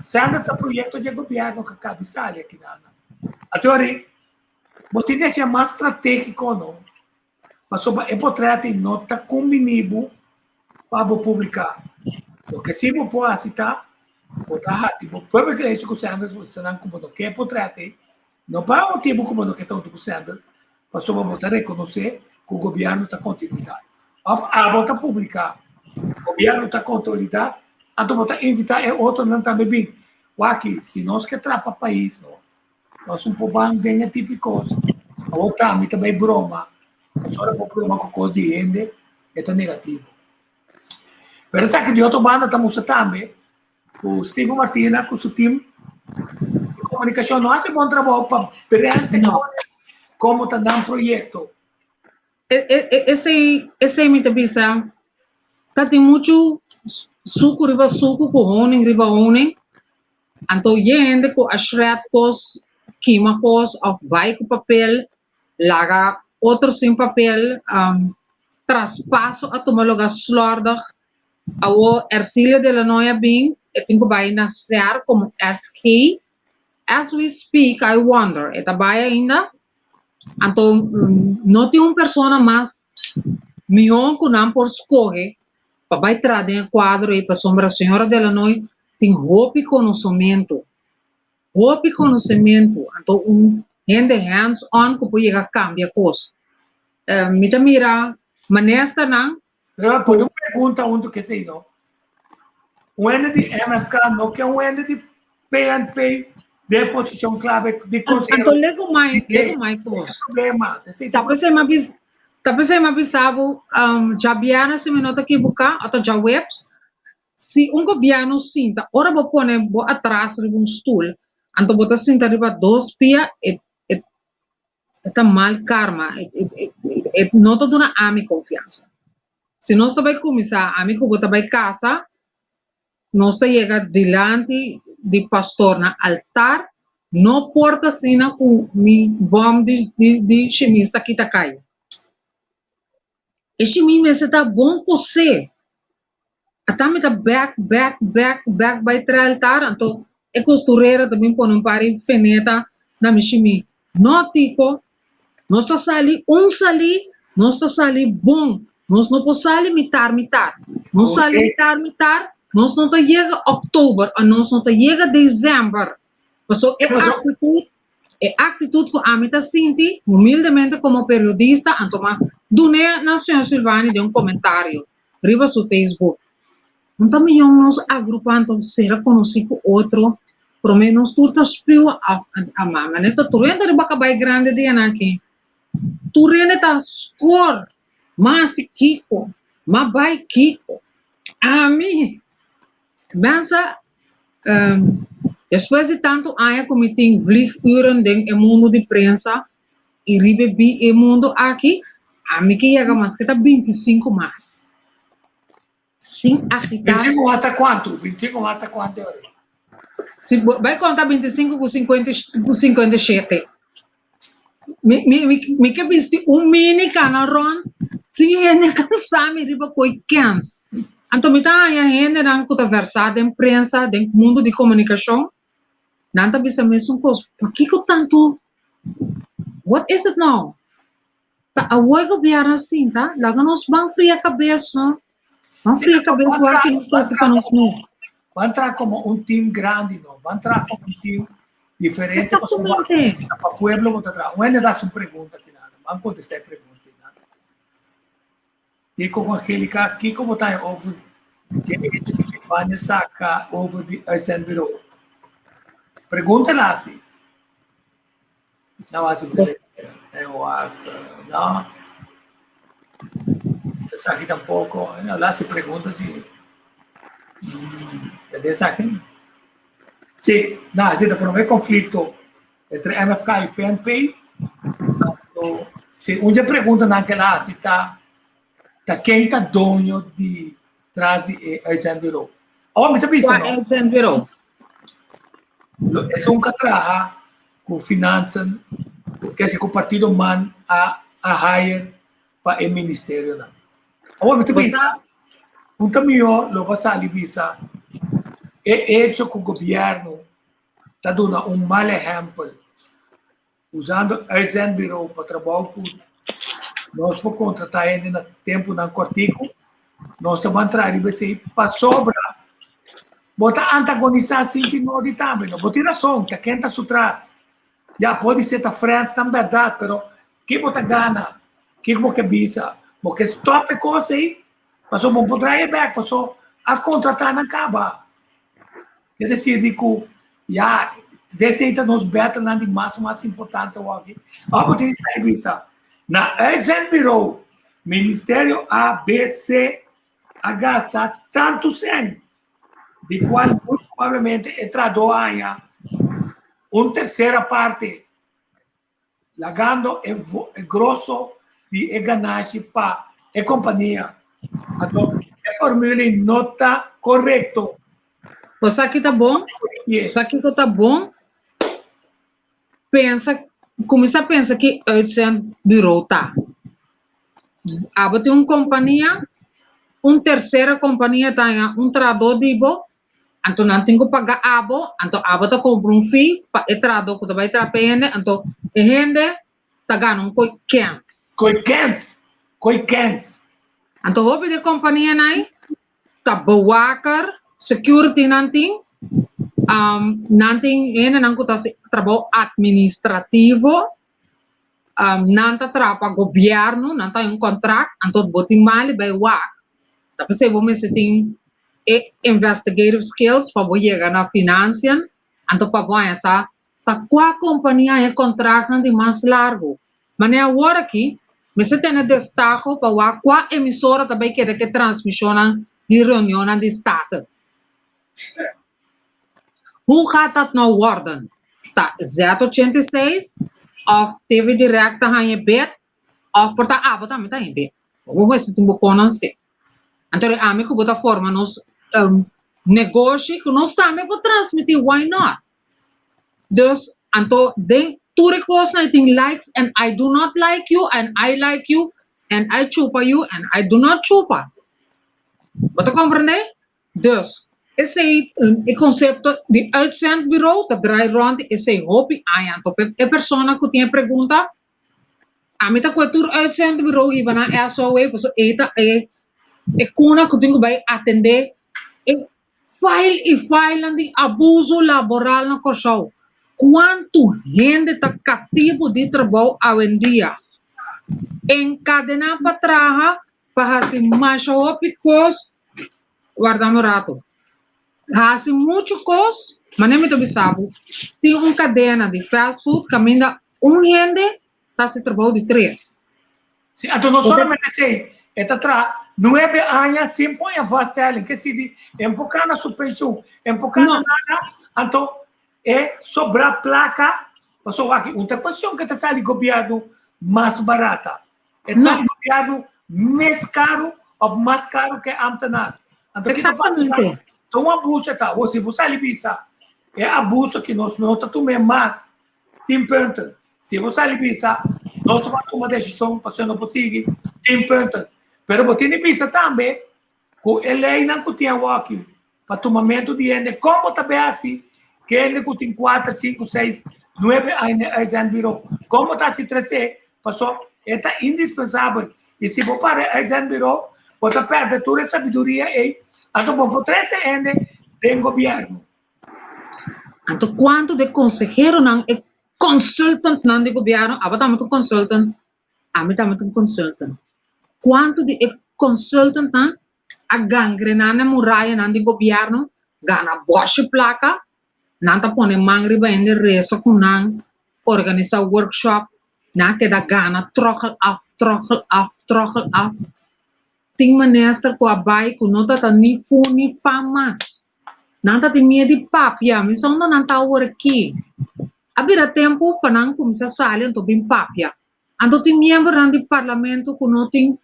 Sanders é projeto de governo que cabe sale aqui na. Agora, você tem que mais estratégico não. Mas sobre o portrait não está combinado para publicar. O que se você pode citar, se você pode criar isso com Sanders, você não como que é portrait, não para o tempo como que está com Sanders, mas sobre você reconhecer que o governo está continuidade. A volta publicar, o governo está continuidade, então você invitar outro não também bem. O aqui, se nós que trapa país não nós um pouco ganha típicos. A outra, a também broma. Só é problema com coisa de ende, é negativo. Mas sabe que de outra banda estamos também, o Steve Martina com seu time de comunicação, não faz bom trabalho para perante como está dando projeto. Esse me tabisa, tá tem muito suco riba suco com honing riba honing, então gente com ashretkos, químicos, ou vai com papel, laga outro sem papel, traspasso a tomar logo slordig, a ercília de la noia bem, e tenho vai nascer como SK. As we speak, I wonder, eta vai ainda, então não tem uma pessoa mais melhor que não por escolher para vai trazer em quadro e para sombra a senhora de la noia tem roupa e conhecimento, então gente hands-on que pode chegar a cambiar coisa. Me tá mira, manesta não. Por uma pergunta onde que sei não. O ende de MFK não que é um ende de PNP de posição clave de conselho. Então lego mais coisa. Problema. Tapi saya mabisabo jabiana se me nota que buka atau já webs se um governo sinta ora bo pone bo atrás de um stool anto bota sinta riba dos pia eta mal karma não tô dando a minha confiança se nós também começar a mim que bota vai casa nós tá chega delante de pastor na altar não porta sina com mi bom de chimista que tá caindo esse mime se tá bom você até me tá back by altar então é costureira também põe um par de feneta na michimi não tico nós tá sali nós tá sali bom nós não pode sali mitar nós sali mitar nós não tá chega outubro nós não tá chega dezembro passou é atitude que a mim tá senti humildemente como periodista então Dunia Nacional Silvani de um comentário riba no Facebook. Então, nós agrupando será conhecido outro, pelo menos tu tá espiu a mama, né? Tu rende riba cabai grande dia aqui. Tu rende tá score, mas Kiko, mas vai Kiko. A mim, pensa, depois de tanto anos como tem vlieguren dentro do mundo de prensa e riba o mundo aqui. A mim que chega mais que tá 25 mais. Sem agitar. 25 hasta quanto? 25 hasta quanto? Se vai contar 25 com 57. Me que viste mini canarron. Se ele cansar me riba coi 15. Então me tá a gente não que tá versada em prensa, dentro do mundo de comunicação. Não tá bisa mesmo coisa. Por que tanto? What is it now? A oi governo assim, tá? Logo nós vamos friar a cabeça, não? Vamos friar a cabeça para que nós possamos nos. Vai entrar como um time grande, não? Vai entrar como um time diferente. Exatamente. Para o pueblo, vou entrar. Não é dar sua pergunta aqui, nada. Vamos contestar a pergunta, nada. E com Angélica, aqui como está em ovo, tem gente que vai sacar ovo de Alexandre. Pergunta lá, assim. Não, assim, eu acho, não. Essa aqui tampouco. Lá se pergunta se. É dessa aqui? Sim, não, se por um conflito entre MFK e PNP, se um dia pergunta naquela se tá quem está dono de trás de Alexandre. Oh, me tá pensando. Alexandre. É um que trabalha com finanças. Que se o partido manda a hire para o ministério não. Agora me pensa, melhor lo passa ali visa é hecho que o governo está dando um mau exemplo usando a Zenbiro para trabalhar com nós para contratar ele no tempo na cortico nós estamos entrando e vai ser para sobra botar antagonizar assim que não de também não botar razão que quem está atrás já pode ser da frente, na verdade, mas que você gana, que você visa, porque stop coisa aí, mas vamos poder ir back, mas a contratar não acaba. Quer dizer, que já Desse nos beta lá de mais importante aqui. A botin está na Agent Bureau, Ministério ABC, a gastar tanto sem, de qual muito provavelmente é traduz uma terceira parte, lagando é grosso de ganagem para a companhia. Então, a fórmula não está correto. Você aqui tá bom? Você aqui tá bom? Começa a pensar que Agent Bureau tá. Aba tem uma companhia, uma terceira companhia tem trador de bo, então não tem que pagar abo, então aba tá compra fee para o trador que vai trapear, então a gente tá ganhando Coicans. Então houve de companhia nai, tá bewakar, security nanting, nanting ene nang kuta trabalho administrativo, nanta trapa governo, nanta contrato, então botin mali by wak. Tapi se você tem investigative skills para chegar na financian, então para essa para qual companhia é contrato de mais largo. Mas agora aqui, você tem destaque para qual emissora também quer que transmissão de reunião de estado. Hoe gaat dat nou worden? Tá Z86 of TV direct aan je bed of por ta abo também tá em bed. Vamos ver se tem conhecer. Então a mim que bota forma nos negócio que nós também pode transmitir, why not? Dus então de tudo coisa tem likes and I do not like you and I like you and I chupa you and I do not chupa. Você compreende? Dus esse conceito de uitzendbureau dat draait rond esse hobby aan top é persona que tem pergunta a mim tá cultura uitzendbureau e bana é só o pessoa eta é kuna que tem que vai atender file de abuso laboral na corção. Quanto gente está cativo de trabalho hoje em dia? Encadenar para trabalhar para fazer mais ópicos, guardamos rato. Fazem muito coisa, mas nem muito sabe. Tem uma cadena de fast food que ainda gente está se trabalhando de 3. Sim, então não somente assim, está 9 anos sem põe a vastela, que se de empucar na suspensão, empucar na nada, então é sobrar placa, passou aqui, outra questão que está saindo governo mais barata, é saindo governo mais caro que a Amtanat. Exatamente. Então, o abuso está, ou se você libisa, é abuso que nós não tomamos mais, tem ponto. Se você libisa, nós vamos tomar decisão, para não conseguir, tem ponto. Mas você libisa também, que a lei não tinha aqui, para tomamento de gente, como também assim, que ele tem 4, 5, 6, 9 anos virou. Como está se trazer, passou, é indispensável. E se você para a virou, você perde toda a sabedoria e então, por 13 anos de governo. Então, quanto de consejero não é consultant não de governo, a também com consultant, a mim também com consultant. Quanto de consultant não a gangrenar na muralha não de governo, gana boche placa, não tá pone mangri vende reso com não organizar workshop, não que da gana trochel af. Tem manestra com a bai que não tá nem fune famas. Não tá de medo de papia, mas só não tá aqui. Abira tempo para não começar a sair então bem papia. Então tem membro do parlamento que não tem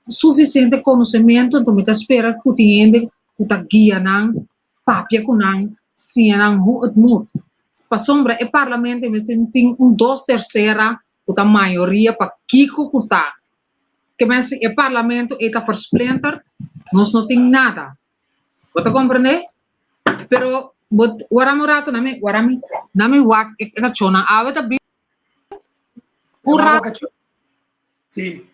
suficiente conhecimento, então me tá espera que tem que tá guia não papia com não se não o mundo. Para sombra é parlamento mas tem 2/3 da maioria para Kiko cutar. Que mas o parlamento está versplinter, nós não tem nada. Você compreende? Pero guaramorato nami wak ekachona aweta bi Sim.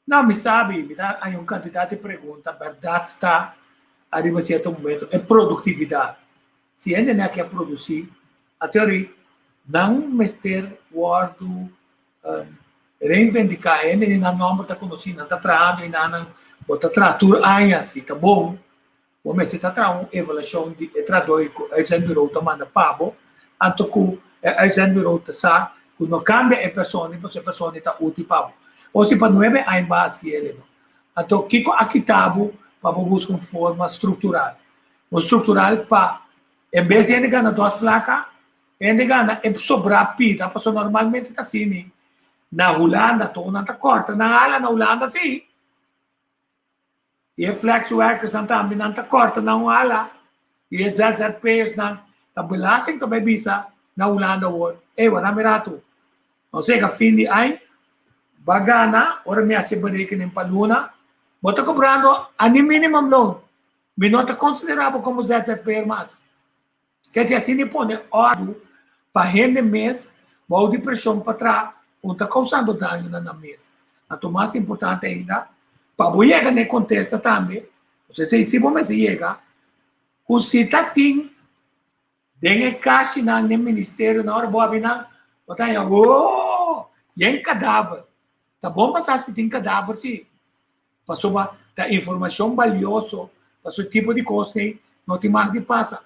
Não, me sabe, há um candidato de pergunta, a verdade está, arriba a certo momento, é produtividade. Se ele não quer produzir, a teoria, não mester guardo reivindicar ele não está conhecendo, não está trabalhando, não está trabalhando, assim, tá bom? Mas se está trabalhando, avaliação de traduz, ele sempre virou, tá manda pago, anto ku uitzendbureau te sa, ku no cambia e persone, pues e persone ta uti pa. O si pa 9 anos base ele, no. Anto kiko akitabu pa buscar uma forma estrutural. O estrutural pa, em vez de ele ganhar 2 placas, ele ganha e sobrar pita, porque normalmente tá assim, na Holanda, tô na corta, na Holanda sim. E flex workers não também não corta na Holanda. E ZZPs não, tá belasting to bisa na Holanda word. Wala mirato. Ou seja, fim de ano, bagana, ora me asibarikin ng paluna, bota cobrando ani minimum loan. Minota considerável como ZZP mas. Kasi assim ne pone ordo para rende mês, mal de pressão para trás, está causando dano na mês. Então, mais importante ainda, para chegar nesse contexto também, você se você chega, o citatim, dengue caixa no ministério, na hora boa bina, botar aí, tem cadáver. Tá bom passar se tem cadáver, sim. Passou a informação valiosa, passou tipo de coisa, não tem mais de passar.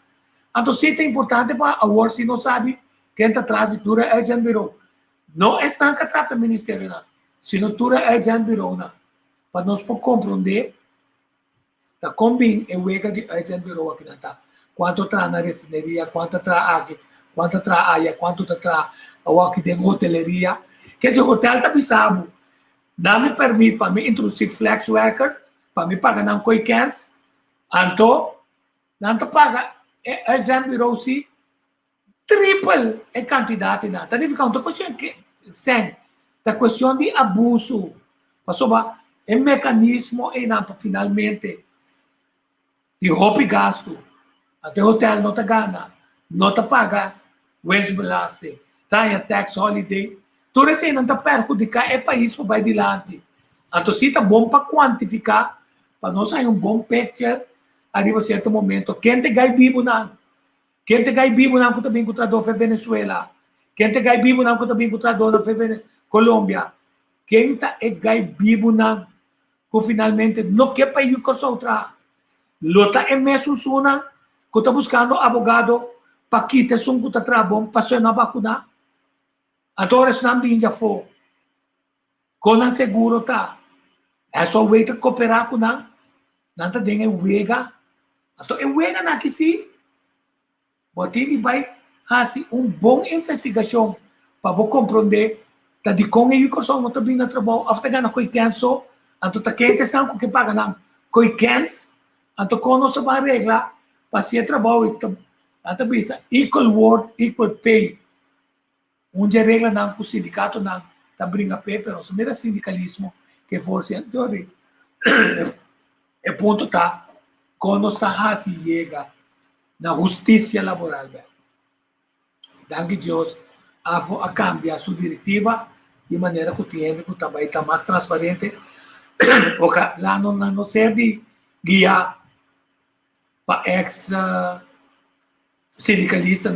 Então, se é importante para a world, se não sabe, quem está atrás de tudo é o bureau. Não está atrás do ministério, não. Se não tudo é o bureau, não. Para nós compreender, tá combina e wega de o bureau aqui, não tá. Quanto traz na refineria, quanto traz aqui, quanto traz aí, quanto traz aqui de hoteleria. Que esse hotel está pisado. Não me permite para me introduzir flex worker, para me pagar não coicans, então, não te paga o bureau, sim, triple a quantidade na. Tadi fica uma questão que sem da questão de abuso. Passou o mecanismo e não finalmente de roupa e gasto. Até o hotel não te gana, não te paga wage belasting, tem a tax holiday. Tudo isso não te perjudica o país para vai adiante. Então, se está bom para quantificar, para nós ter bom picture, arriba a certo momento, quem te ganha vivo não. Quem te ganha vivo não, que também encontrador foi Venezuela. Quem te ganha vivo não, que também encontrador foi Colômbia. Quem te ganha vivo não, que finalmente não quer país que só outra. Lota é mesmo suna, que está buscando advogado para quitar som que está trabalhando, para ser na vacuna. Agora, se não vinha for, com a seguro tá. É só o jeito de cooperar com não. Não está dando o wega. Então, o wega não aqui sim. Ele vai fazer uma boa investigação para compreender que de como a educação não está vindo a trabalhar, after ganhar coicanso, então está quente não que paga não coicans, então quando nós vamos regla para ser trabalho, então bisa equal work, equal pay, onde a regra não o sindicato não está brinca pé, mas o mesmo sindicalismo que força anterior, é ponto tá quando está assim chega na justiça laboral. Danke Deus a cambiar sua diretiva de maneira que o técnico também está mais transparente. Lá não serve guiar para ex-sindicalista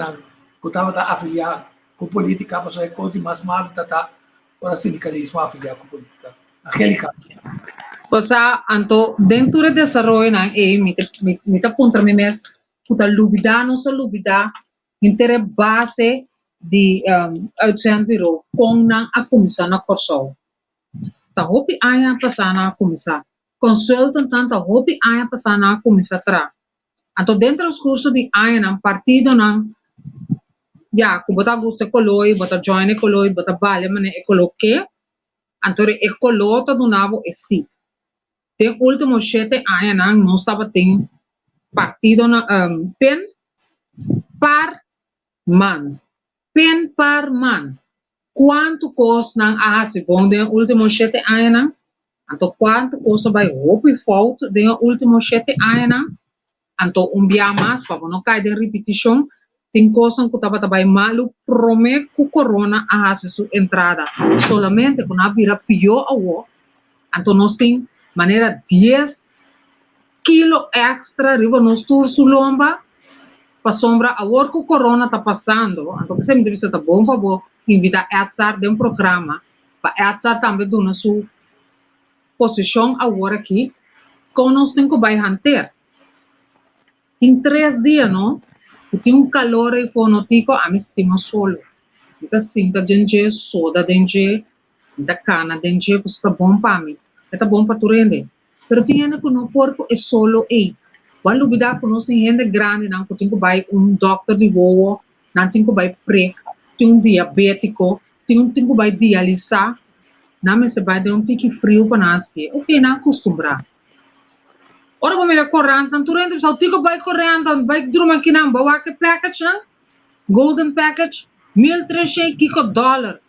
que estava afiliado com política, mas é coisa mais mal para o sindicalismo afiliado com política. Angélica. Posa anto dentro do desenvolvimento na me tá contra mim mesmo puta lubida não só lubida intere base de uitzendbureau com a comissão na Corsol. Ta hopi aya passar na comissão. Consultant tanta hopi aya passar na comissão tra. Anto dentro dos cursos de aya na partido na ya ku bota gusto coloi, bota join coloi, bota vale mane coloque. Anto re colota do navo e si. Tem último 7 anos não estava tem partido na pen par man. Pen par man. Quanto custa a bom de último 7 anos? Então quanto custa vai roupa falta de último 7 anos? Então dia mais para não cair de repetição. Tem coisa que estava também malo promete que o corona a sua entrada. Solamente quando a vira pior ao então nós tem maneira 10 kilo extra riba nos tour sulomba para sombra a hora que o corona está passando. Então você me deve estar bom favor invitar a Etsar de programa para Etsar também dona sua posição agora aqui como nós temos que vai hanter. Em 3 dias, não? Tem calor e fonotico, a mim estima solo. Então, cinta dentro, soda dentro, da cana dentro, que está bom para mim. Está bom para tu render. Pero tem gente que não porco é solo aí. Quando vida que nós tem gente grande, não tem que vai doctor de voo, não tem que vai pré, tem diabético, tem que vai dialisar, não me se vai dar tique frio para nascer. Ok, não acostumbrar. Ora, vamos ver corrente, não tu rende, só tico vai corrente, vai druma aqui não, bawa que package, não? Golden package, $1,300.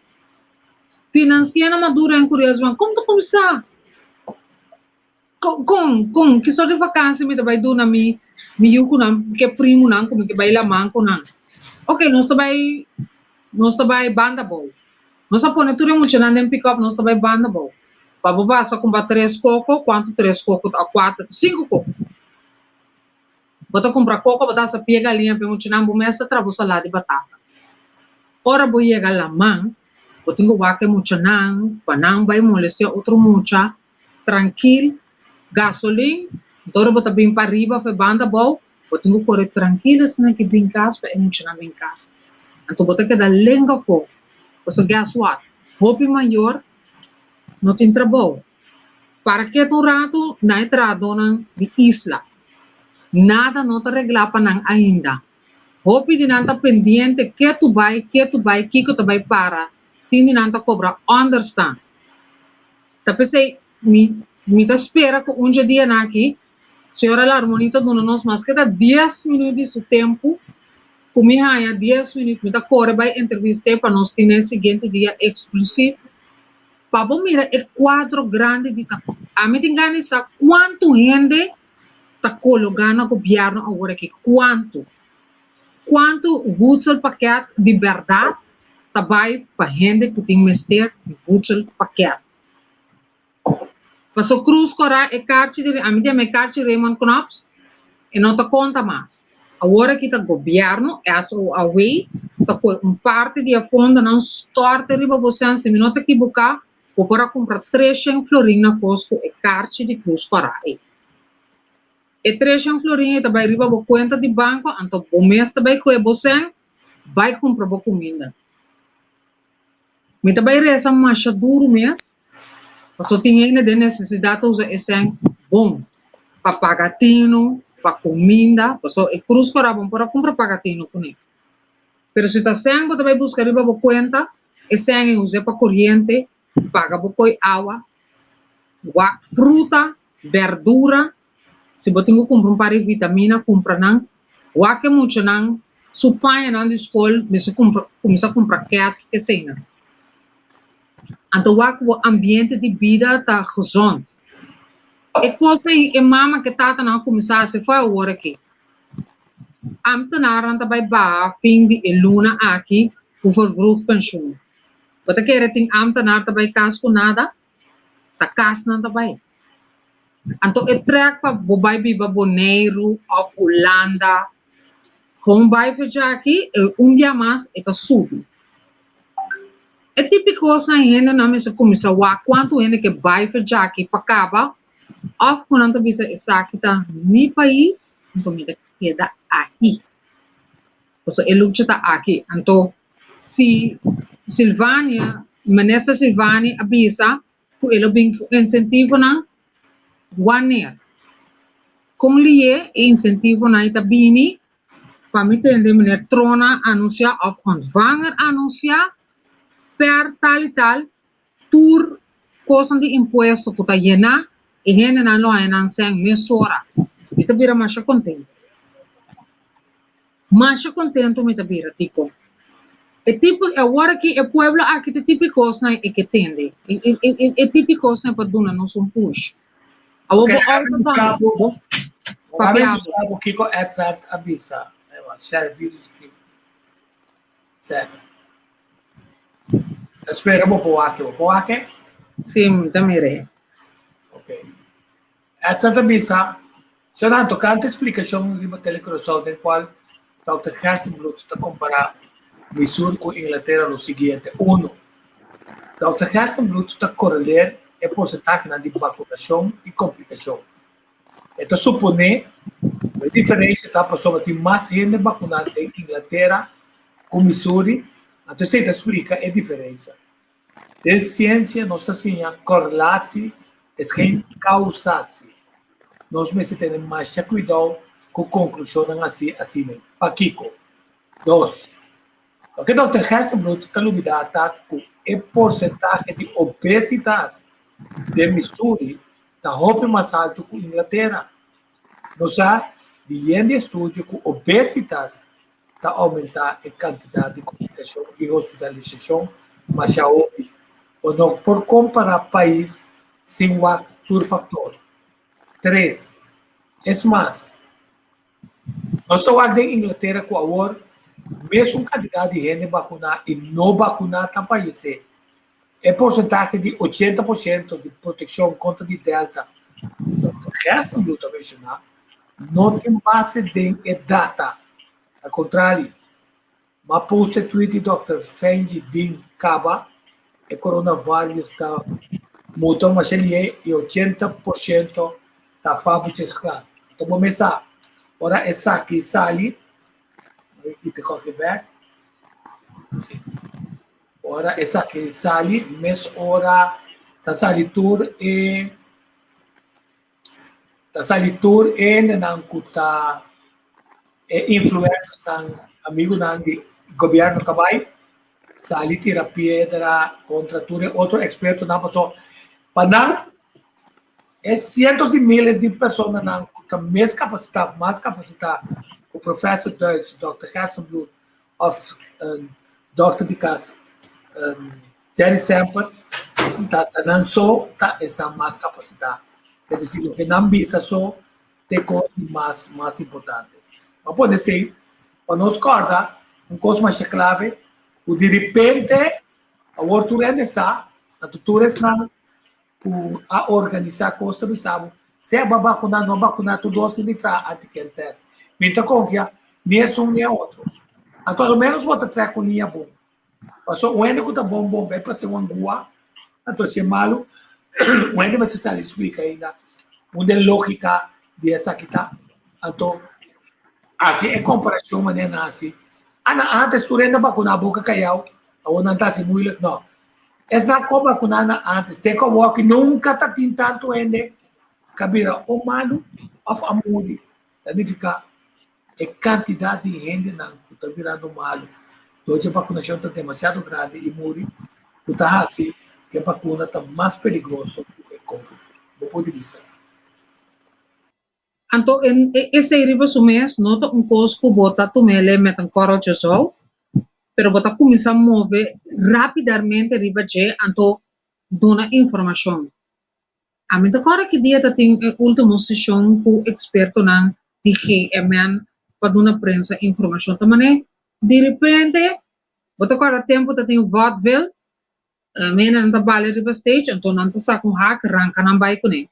Financiando madura em curioso, como tu começar? Que sort de vacância me vai do na mi yuko na que primo na como que vai lá manco na. Ok, nós vai banda boa. Nós põe tudo muito na nem pick up, nós vai banda boa. Para só comprar 3 coco, quanto 3 coco a 4, 5 coco. Bota comprar coco, bota essa pia galinha para muito na bomessa travo salada de batata. Ora vou chegar lá man, bota tenho vaca muito não, para não vai molestar outro mucha, tranquilo. Gasolina, então bota bem para arriba, foi banda boa, eu tenho que correr tranquilo, senão que bem casa, para emocionar bem casa. Então bota que dá lenga fogo. Você guess what? Hope maior, não tem trabalho. Para que um rato, na entrada de isla, nada não está arreglado para não ainda. Hope de não estar pendente, que tu vai, que tu vai para, tem de não estar cobrar, understand. Então pensei, me espera que dia aqui, senhora lá, harmonita dona nós mas que dá 10 minutos de tempo, como há 10 minutos, me dá corre vai entrevista para nós ter esse seguinte dia exclusivo. Para mira é quadro grande de taco. A mim tem ganho sabe quanto gente está colocando no governo agora aqui, quanto voedsel paquete de verdade tá vai para gente que tem mestre de voedsel paquete. Passo cruz cora e carte de a minha me carte Raymond Knops e não te conta mais. Agora que tá governo é só a way tá com parte de a fundo não storte riba você se me nota que boca ou para comprar 300 florin na Costco e carte de cruz cora e 300 florin tá vai riba bo conta de banco então o mês tá vai com você vai comprar bo comida. Me tá vai resa mais duro mês. Só tinha de necessidade de usar esse bom para pagatino, para comida, só e cruz corabam para comprar pagatino com ele. Pero se está sem, você vai buscar riba bo conta, esse é usa para corrente, paga bo coi água, fruta, verdura, se você tem que comprar para vitamina, compra não, que muito não, supanha não de escola, começa a comprar cats que sei não. Então, o ambiente de vida está gezond. E coisa e mama que está na começar se foi agora aqui. Ambtenaar aan bij ba, fing die luna aqui, o vervroegd pensioen. Wat ik er ting ambtenaar bij kaas ko nada, ta kaas na bij. Então, e trek pa bobai biba Bonaire of Holanda, gewoon bij aqui, dia mais, e tá subi. É típico sa gente na mesa começa a quanto gente que vai fazer aqui para acabar, of quando não bisa essa aqui tá no país, então me queda aqui. Então é luta tá aqui. Então se Silvânia, Manessa Silvânia avisa que ele bem incentivo na one com lhe incentivo na itabini para me entender mulher trona anunciar of ontvanger anunciar per tal e tal, tur coisa de imposto que está llena, e gente não lo é sem mesura. Me tá vira mais contento. Mais contento me tá vira, tipo. É tipo, agora que o pueblo aqui é típico coisa é que tende. É típico coisa para dona não são push. Okay, o que o WhatsApp avisa. Share vídeos aqui. Certo. Espera, vou aqui? Sim, também. Ok. Essa avisa. Se não tocante explicação de uma telecruzão do qual Dr. Hersenblut está comparar Missouri com Inglaterra no seguinte. 1. Dr. Hersenblut está correler a porcentagem de vacunação e complicação. Então, supõe A diferença está para tem mais gente vacunada em Inglaterra com Missouri. Então, você explica a diferença. De ciência, nós assim, correlação é sem causação. Nós precisamos mais cuidado com a conclusão assim mesmo. Paquico. 2. O que o Dr. Hersenblut está luvidado com o porcentagem de obesidade de Missouri está muito mais alto que a Inglaterra. Nós viendo estudo que obesidade está aumentando a quantidade de complicação e hospitalização, mas já houve, ou não por comparar país sem o fator. 3. É mais, nós estamos em Inglaterra com agora, mesmo quantidade de gente vacunada e não vacunada está falecendo. É porcentagem de 80% de proteção contra de Delta. O resto do que mencionar não tem base de data. Ao contrário, uma post tweet do Dr. Fendi Din Kaba, o coronavírus está mudando, mas ele é 80% da fábrica. Então, vamos começar. Ora, essa aqui sai. Get the coffee back. Ora, essa aqui sai, mas ora, está saindo tour e não custa influência ng amigo ng governo kabay sali tira piedra contra ture outro experto na passou para cientos de miles de pessoas não com mais capacidade o professor Deutsch, Dr. Hersenblut of Dr. Dicas Jerry Sample não só está mais capacidade. Quer dizer, o que não visa só tem coisas mais importantes. Mas pode ser, para nós corda, coisa mais clave, o de repente, a ortura nessa, a tutura não, a organizar a costa do sábado, se é vacunar, não vacunar, tudo assim de trás, antigen test. Minta confia, nem é um nem é outro. Então, pelo menos, bota trás com linha bom. Passou o único que está bom, é para ser uma angua, então, se é malo, onde você sabe explica ainda onde é lógica dessa aqui tá então assim é comparação maneira assim antes tu ainda vacunar a boca caiu ou não tá se muito não essa como vacunar antes tem como que nunca tá tentando ainda cabira o malo of amor significa a quantidade de gente não está virando malo hoje a vacinação está demasiado grande e morre tá assim que a vacuna está mais perigosa do que o Covid, do ponto de vista. Então, esse riba mês, nota coisa que bota tomele met corajoso, pero bota começar a mover rapidamente riba je, então dona informação. A mim agora que dia tem a última sessão com o experto na DGMN para dar prensa informação também. De repente, bota agora tempo tem o vaudeville. Mena não trabalha riba stage, então não está com hack, arranca na bike né.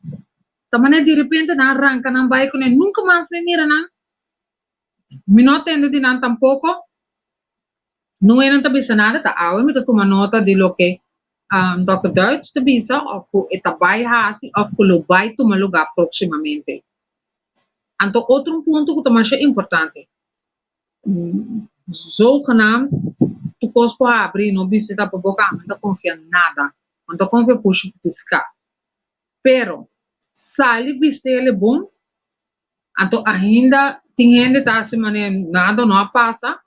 Também de repente não arranca na bike né, nunca mais me mira não. Me não entendo de não tampouco. Não é não tabisa nada, tá? Eu me toma nota de lo que Dr. Deutsch tabisa, ou que etabai hasi, ou que lo vai tomar lugar proximamente. Então outro ponto que também é importante. Zogenaamd tu cospo abrir não visita para boca não confia nada não confia puxo piscar pero sali visele bom então ainda tem gente tá se maneira nada não passa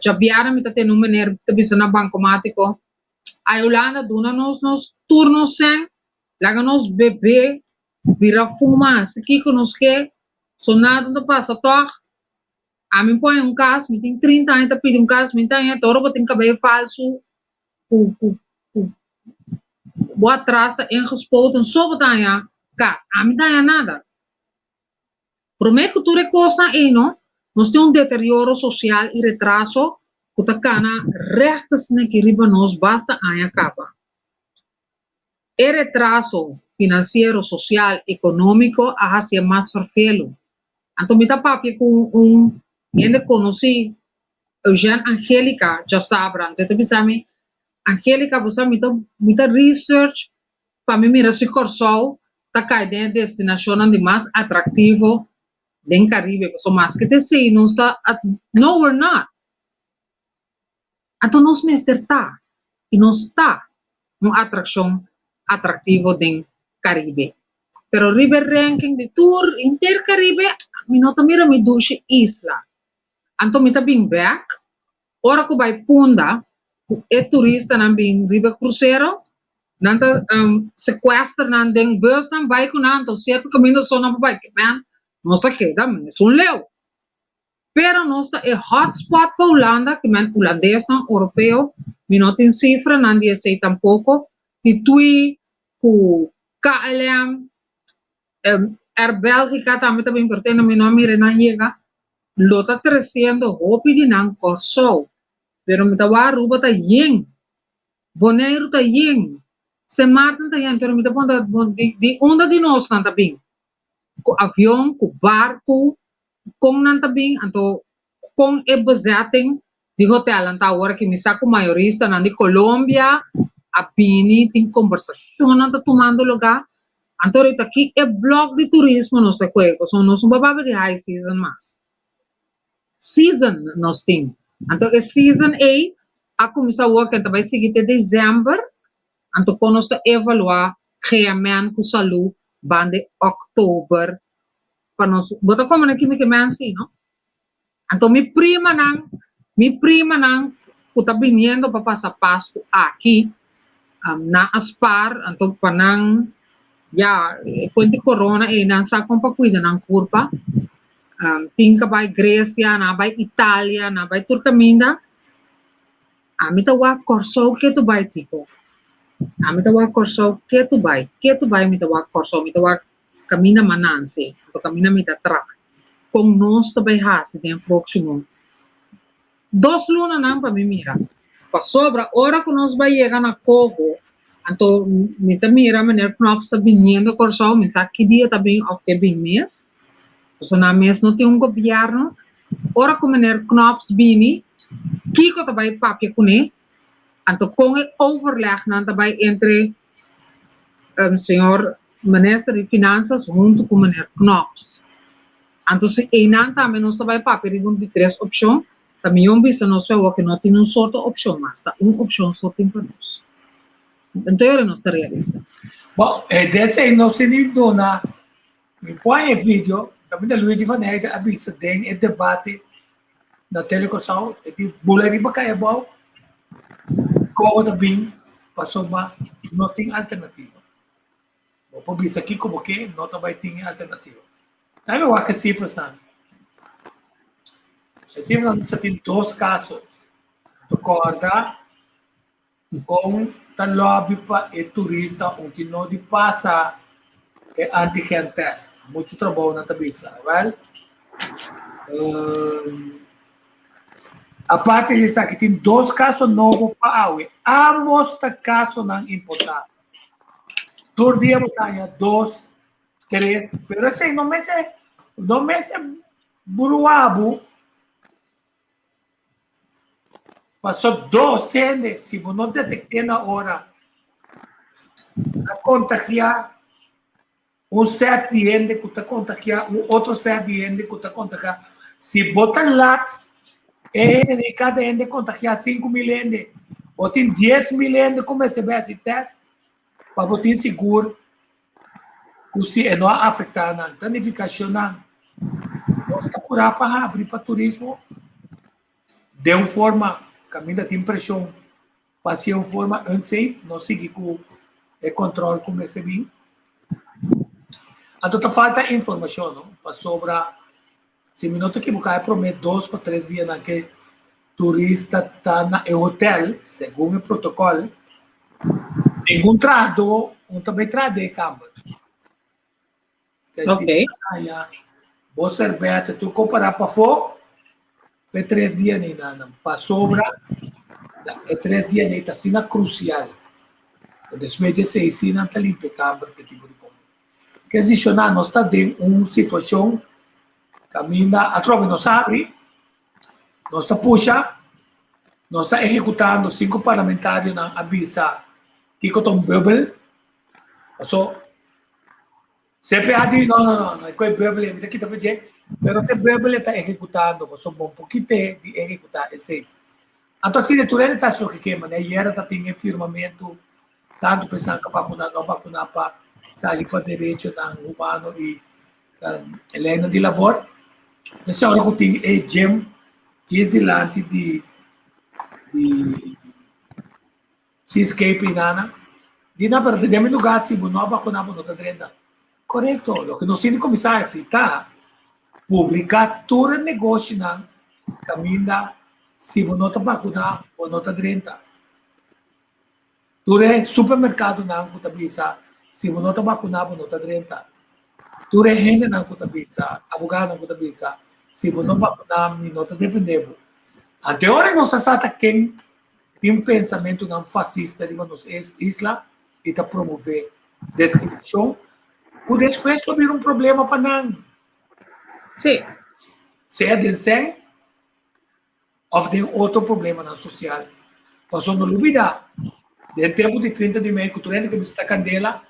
já vieram me tá tendo maneira tá bisa na bancomático a Yolanda dona nos turnos sem laga nos bebê vira fuma se que nos que so nada não passa toque a mim põe caso, me tem 30 anos, tá pedindo caso, me tem todo tem cabelo falso, boa traça, engespoten, só botar caso, a mim não nada. Prometo que tudo é coisa aí, não? Nós temos deterioro social e retraso, que tá cana rechtas na que riba nós basta aí acaba. E retraso financeiro, social, econômico, a ser mais farfelo. Então, me tá papi com ainda conheci Eugênia Angélica, já sabe, então pensei, Angélica, você muita research para mim mirar se corso, tá caindo destinação de mais atrativo, den Caribe, so mas que te sei, não está, no we're not. Então nós mesmo tá, e não está uma atração atrativo den Caribe. Pero River ranking de tour inter Caribe, mi nota mira mi dushi isla. Anto mi ta bing back, ora ko bay punda, e turista nan bing River Cruzeiro, nanta sequester nan den bus nan bay ko nanto, certo caminho só na bay, man, nossa queda, man, é leu. Pero nosta e hotspot pa Holanda, que man holandês nan europeu, mi nota in cifra nan die sei tampoco, ti tui ku KLM, Bélgica também pertence a meu nome, Renan Llega, lota crescendo, hopi de nan corso, pero me tawa ruba ta yen, boneiro ta yen, se martin ta yen, pero me tawa di onda di nós nan tabing, com avião, com barco, com nan tabing, anto com e bezetting di hotel, anta agora que me saco maiorista nan di Colômbia, a Bini, tem conversação nan ta tomando lugar. Antorita aqui é blog de turismo nós te cueco, são nós bababa de high season mas. Season nós tem. Então é season a começar a work então vai seguir até dezembro. Então quando nós te evaluar realmente com saúde bande outubro para nós. Bota como aqui me que mensi, não? Então me prima não, que tá vindo para passar Páscoa aqui na Aspar, então para não ja, quando corona e não sabe como cuida não curva, tem que vai Grécia, não vai Itália, não vai Turcaminda, a mim tá o corso que tu vai tipo, a mim tá o corso que tu vai me tá o corso, me tá o caminho mananse, o caminho me tá track, com nós também hasi tem próximo, 2 lunas não para me mira, para sobra hora que nós vai chegar na Cogo. Então, me mira, meneer Knops está vindo com o me sabe que dia também of que bem mês. Então, na mês não tem governo. Ora que meneer Knops vini, Kiko também papi com ele. Então, com o overleg não também entre senhor ministro de finanças junto com meneer Knops. Então, se não também nós também papi de 3 opções, também eu visto nós que não tem só opção, mas tá uma opção só tem para nós. Então, eu não estou realista. Bom, desse aí não se nem dona. Me põe vídeo, também da Luigi Van Eyck, avisa, tem debate na televisão, de bulan ba kaya bom? Como também passou uma, não tem alternativa. Bom, por isso aqui como que não também tem alternativa. Aí eu acho que cifras não. As cifras não tem 2 casos. Tu corda com tan lobby pa e turista onde não de passa e antigen test. Muito trabalho na tabisa, well? A parte disso aqui tem 2 casos novos para awe. Ambos ta casos não importados. Todo dia botanha 2, 3, pero assim não me buruabu. Passou 12 anos, se não detectar na hora, a contagiar certo gente que está contagiar, outro certo gente que está contagiar. Se botam lá, cada gente contagiar 5.000 gente, ou tem 10.000 gente como receber esse teste, para botar seguro, que se não afetar na planificação, nós está curar para abrir para turismo, de uma forma caminho tem pressão, passei uma forma unsafe, não siga com o controle como esse bem. Então, falta informação, não? Para sobrar, se me nota que o cara promete 2 ou 3 dias naquele turista está no hotel, segundo o protocolo, nenhum trado, também trade câmera. Ok. Você cerveja, tu comparar para fora, é 3 dias nem nada. Para sobra, é 3 dias nem, está sendo crucial. Desde de 6 não está limpo câmera, que tipo de coisa. Que existe nós está dentro de uma situação, caminha, a tropa nos abre, nós está puxa, nós está executando 5 parlamentares na avisa que cotam bubble, so sempre há de não, é coisa bubble, me está aqui tá fazendo pero te Bíblia está executando, mas um bom pouquinho de executar esse. Então, se tu ainda está só que mas aí era tem firmamento, tanto pensando que não vacunar para sair para direito humano e Helena de labor. Então, agora que tem a gem, diz delante de escape nana, di na para de lugar se não vacunar não está dentro. Correto, o que nós temos que começar a citar, publicar todo o negócio na caminho se não está vacunar ou não está dentro. Todo o supermercado não está bisa, se não está vacunar ou não está dentro. Todo o gente não está bisa, abogado não está bisa, se não vacunar não está defendendo. Até agora nós sabemos quem tem um pensamento não fascista de nossa isla e está promover discriminação. O depois vai vir um problema para nós. Sim. Se é de ou tem outro problema na social. Passou no Lubida, no tempo de 30 de maio, que que está candela,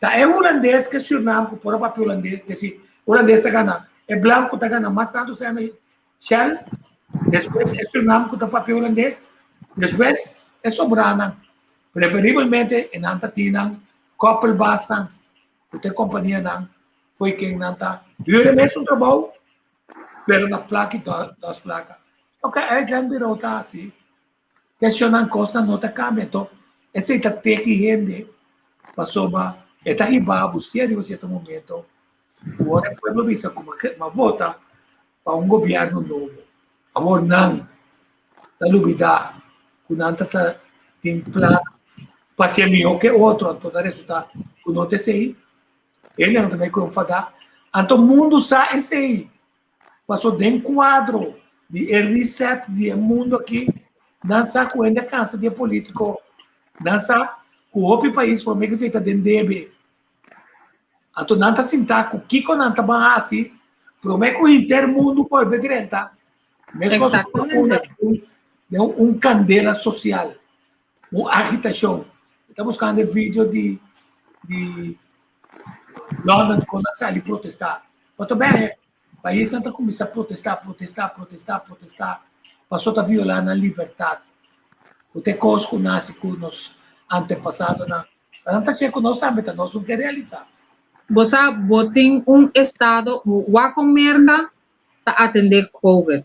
tá é holandês que se nome por papel holandês, que se holandês está ganhando, é branco está ganhando, mas tanto se chama Shell, depois é seu nome com papel holandês, depois é sobrana, preferivelmente em Antatina, Koppel basta, porque companhia não foi quem não está, dura mesmo trabalho, pero na placa das placas. Ok, é exemplo tá assim, questionando costa não está cambia, então esse está terrível, passou uma está ribado, se em certo momento, agora o povo visa como uma vota para um governo novo, agora não, está dúvida, que não tem plano para ser melhor que outro, então o resultado que não tem aí, ele não também como falar, então o mundo sabe esse aí, passou dentro quadro de reset de mundo aqui, não sabe quando é cansa de político, não sabe que o outro país foi meio que está dentro dele. Então não está sentado, o que não está bem assim, promete que o intermundo pode ver direto, mesmo um candela social, uma agitação. Estamos buscando vídeo de London quando sai protestar. Mas também o país está começando a protestar, passou a violar a liberdade. O que coisa que nasce com os antepassados, não está chegando nós também, nós não queremos realizar. Você tem estado, o America para atender COVID.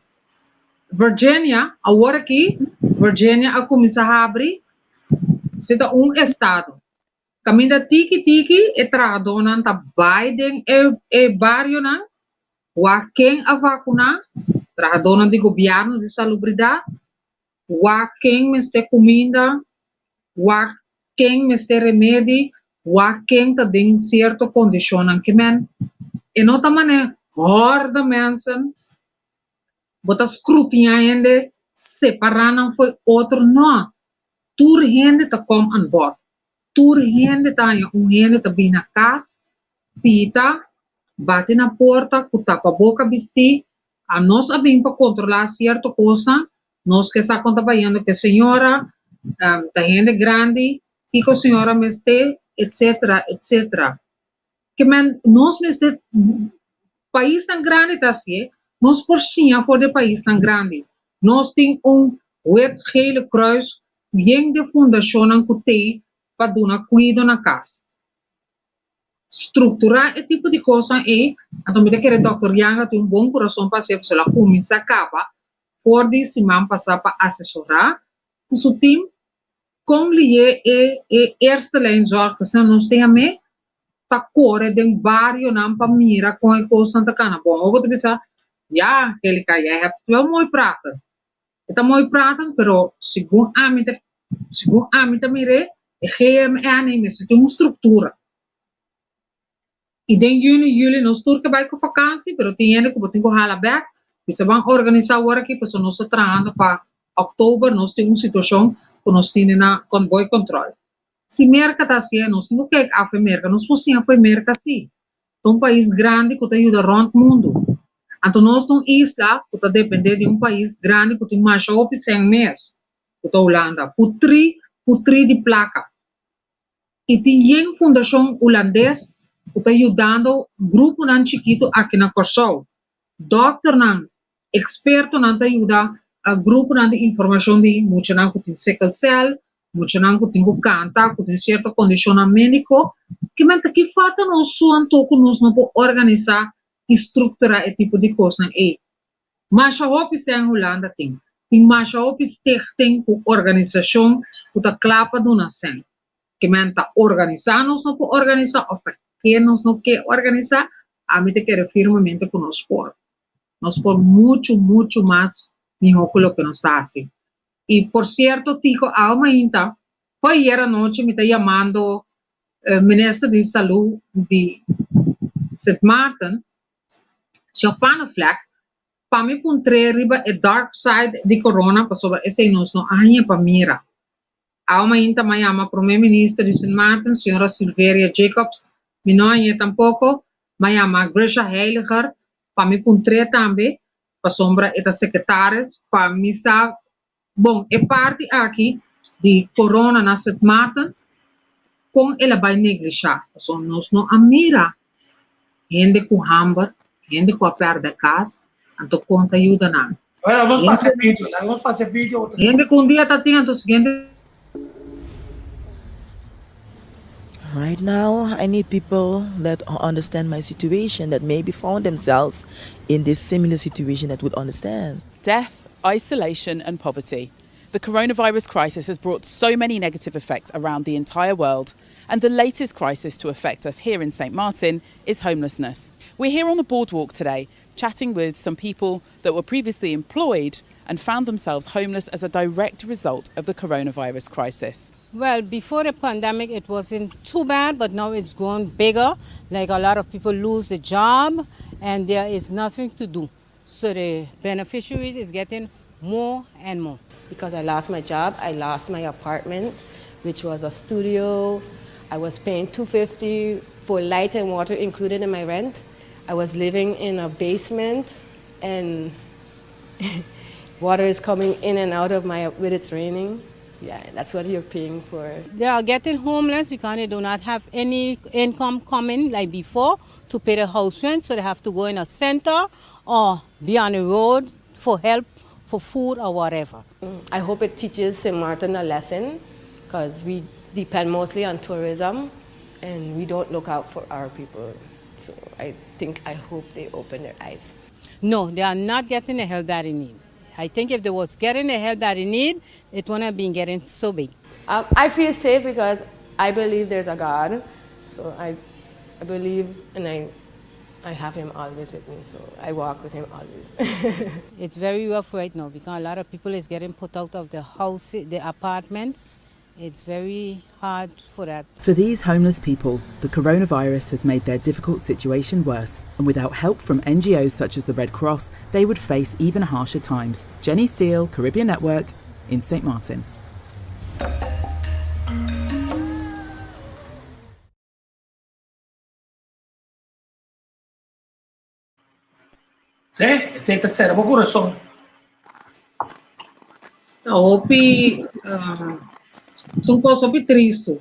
Virgínia, agora aqui, Virgínia a começar a abrir, se está estado. Caminho tiki e tradona tá Biden e barrio não, o quem a vacunar, tradona de governo de salubridade, o quem me está comida, o quem me está remédio, o quem está em certa condição que men, e não tá mané horda mensen, bota escrutinando, separando foi outro não, tur gente tá com an bord. Tur gente tá gente tá bem na casa, pita, bate na porta, com tapa a boca vestir, a nós abim para controlar certa coisa, nós que está trabalhando que a senhora, tá gente grande, fica a senhora me este, etc. Que men, nós me este, país tão grande tá assim, nós por cima for de país tão grande, nós tem wetgele kruis, bem de fundação que tem, para dar cuidado na casa. Estruturar esse tipo de coisa é, então me quer Dr. Yang tem bom coração para ser pessoa começa acaba, for de semana passar para assessorar, o seu time com lhe eerste lijn zorg que nós temos tá corre de barrio não para mira com a coisa Santa Cana. Bom, eu vou te pensar, ja, aquele cara é wel mooi praten. Está mooi praten, pero segundo a mim também GMN se tem uma estrutura. E em junho, julho, nós turca vai com vakantie, pero tem gente que botem com hala back. Você vai organizar agora aqui, para nós trabalhando para outubro, nós temos uma situação que nós temos na convoy control. Se merca está assim, nós temos que a merca, nós podemos fazer merca assim. É um país grande que ajuda around o mundo. Então nós temos isla que está dependendo de um país grande que tem mais de 100 meses, que está Holanda, por tri de placa. E tem uma fundação holandesa está ayudando grupo nan chiquito aqui na Corsol. Doctor nan, experto nan te ayuda a grupo nan de informação de mucho nan que tem sickle cell, mucho nan que tem canta, que tem certa condição médico, que mente que falta nos suan toco nos não pode organizar e estruturar esse tipo de coisa aí. Mas a Hopis em Holanda tem mais a Hopis tem com organização que está clapa do nascem. Que mente organizar nos não pode organizar, ou que nos não quer organizar, a mim te quer firmemente com nós por. Nós por muito mais melhor que o que nós está assim. E por certo, Tico, ainda, foi era noite me está chamando ministro de saúde de St. Maarten, Sr. Panaflek, para me encontrar riba a dark side de corona, para sobre esse nós não ainda para mira. Ainda me chama primeiro-ministro de St. Maarten, Sra. Silveria Jacobs, me não ainda tampouco, me chama Grisha Heiliger, para me encontrar também, para sombra eta secretários, para me saber, bom, é parte aqui de corona na St. Maarten, com ela vai negligenciar. Então, nós não amira gente com hamburger, gente com a perda de casa, então conta ajuda não. Agora vamos fazer vídeo. Gente com dia tá tendo, gente. Right now, I need people that understand my situation, that maybe found themselves in this similar situation, that would understand. Death, isolation and poverty. The coronavirus crisis has brought so many negative effects around the entire world, and the latest crisis to affect us here in St. Martin is homelessness. We're here on the boardwalk today, chatting with some people that were previously employed and found themselves homeless as a direct result of the coronavirus crisis. Well, before the pandemic, it wasn't too bad, but now it's grown bigger. Like a lot of people lose the job and there is nothing to do. So the beneficiaries is getting more and more. Because I lost my job, I lost my apartment, which was a studio. I was paying $250 for light and water included in my rent. I was living in a basement and water is coming in and out of with it's raining. Yeah, that's what you're paying for. They are getting homeless because they do not have any income coming like before to pay the house rent, so they have to go in a center or be on the road for help, for food or whatever. I hope it teaches St. Martin a lesson because we depend mostly on tourism and we don't look out for our people. So I hope they open their eyes. No, they are not getting the help that they need. I think if they was getting the help that they need, it wouldn't have been getting so big. I feel safe because I believe there's a God. So I believe and I have him always with me, so I walk with him always. It's very rough right now because a lot of people is getting put out of the house, the apartments. It's very hard for that. For these homeless people, the coronavirus has made their difficult situation worse, and without help from NGOs such as the Red Cross, they would face even harsher times. Jenny Steele, Caribbean Network, in St. Martin. Sí, ese tercero, por corazón. Opi, son cosas muy tristes.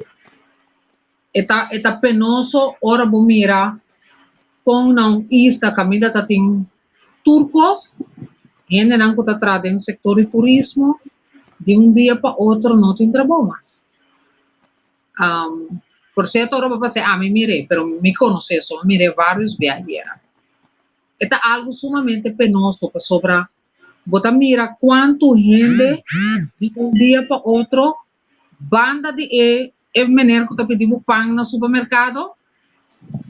Está penoso, ahora vos mira, con una isla camina tatín turcos, gente que está atrás en sector de turismo, de un día para otro no tiene trabajo más. Por cierto, ahora papá a mí miré, pero me conocí eso, miré varios viajeros. Está algo sumamente penoso para sobrar. Bota mira cuánto gente de un día para otro, banda de menino que está pedindo pan no supermercado,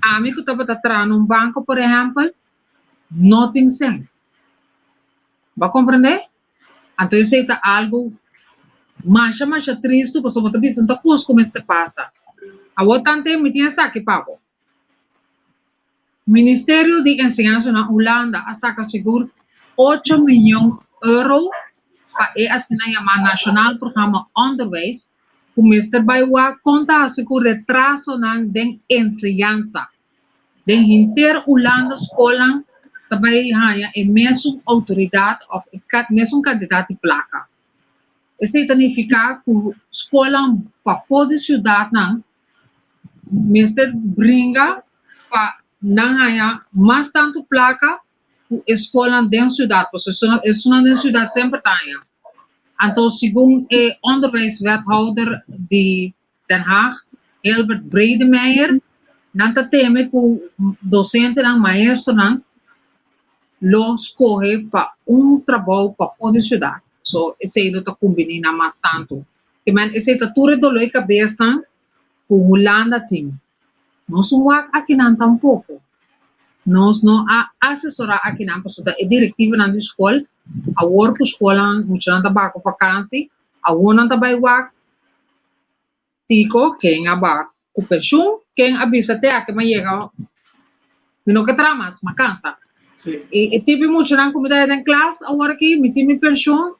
a mí que está atrás en un banco, por ejemplo, no tiene sen. ¿Va a comprender? Entonces está algo más triste, porque vos pensando cómo este pasa. A vos tanto me tienes aquí, papo. Ministerio de Enseñanza en Holanda ha sacado seguro 8 miljoen euro para esse chamado Nacional Programa Onderwijs, que o minister Baiwa conta com retraso na enseñanza. De inteira Holanda escola também é mesmo autoridade ou mesmo candidato de placa. Isso significa que a escola para fora da cidade, o minister brinca para não há mais tanto placa escola dentro da cidade, porque escola dentro da cidade sempre tem. Então, segundo o onderwijswethouder de Den Haag, Albert Bredemeyer, não teme que o docente e maestro lo escolhe para trabalho para fora da cidade. So, esse é o combina mais tanto. Mas esse é tudo do loi cabeça que o Holanda tem. Nós não aqui não tampouco. Nós não assessorar aqui não, porque a diretiva na escola, a work escola, muito não trabalha com vacância, a outra não trabalha tico, quem abaixo com pensão, quem avisa até que me chega, não que tramas, mas cansa. E tive muito não comida em classe, agora aqui, me tive pensão,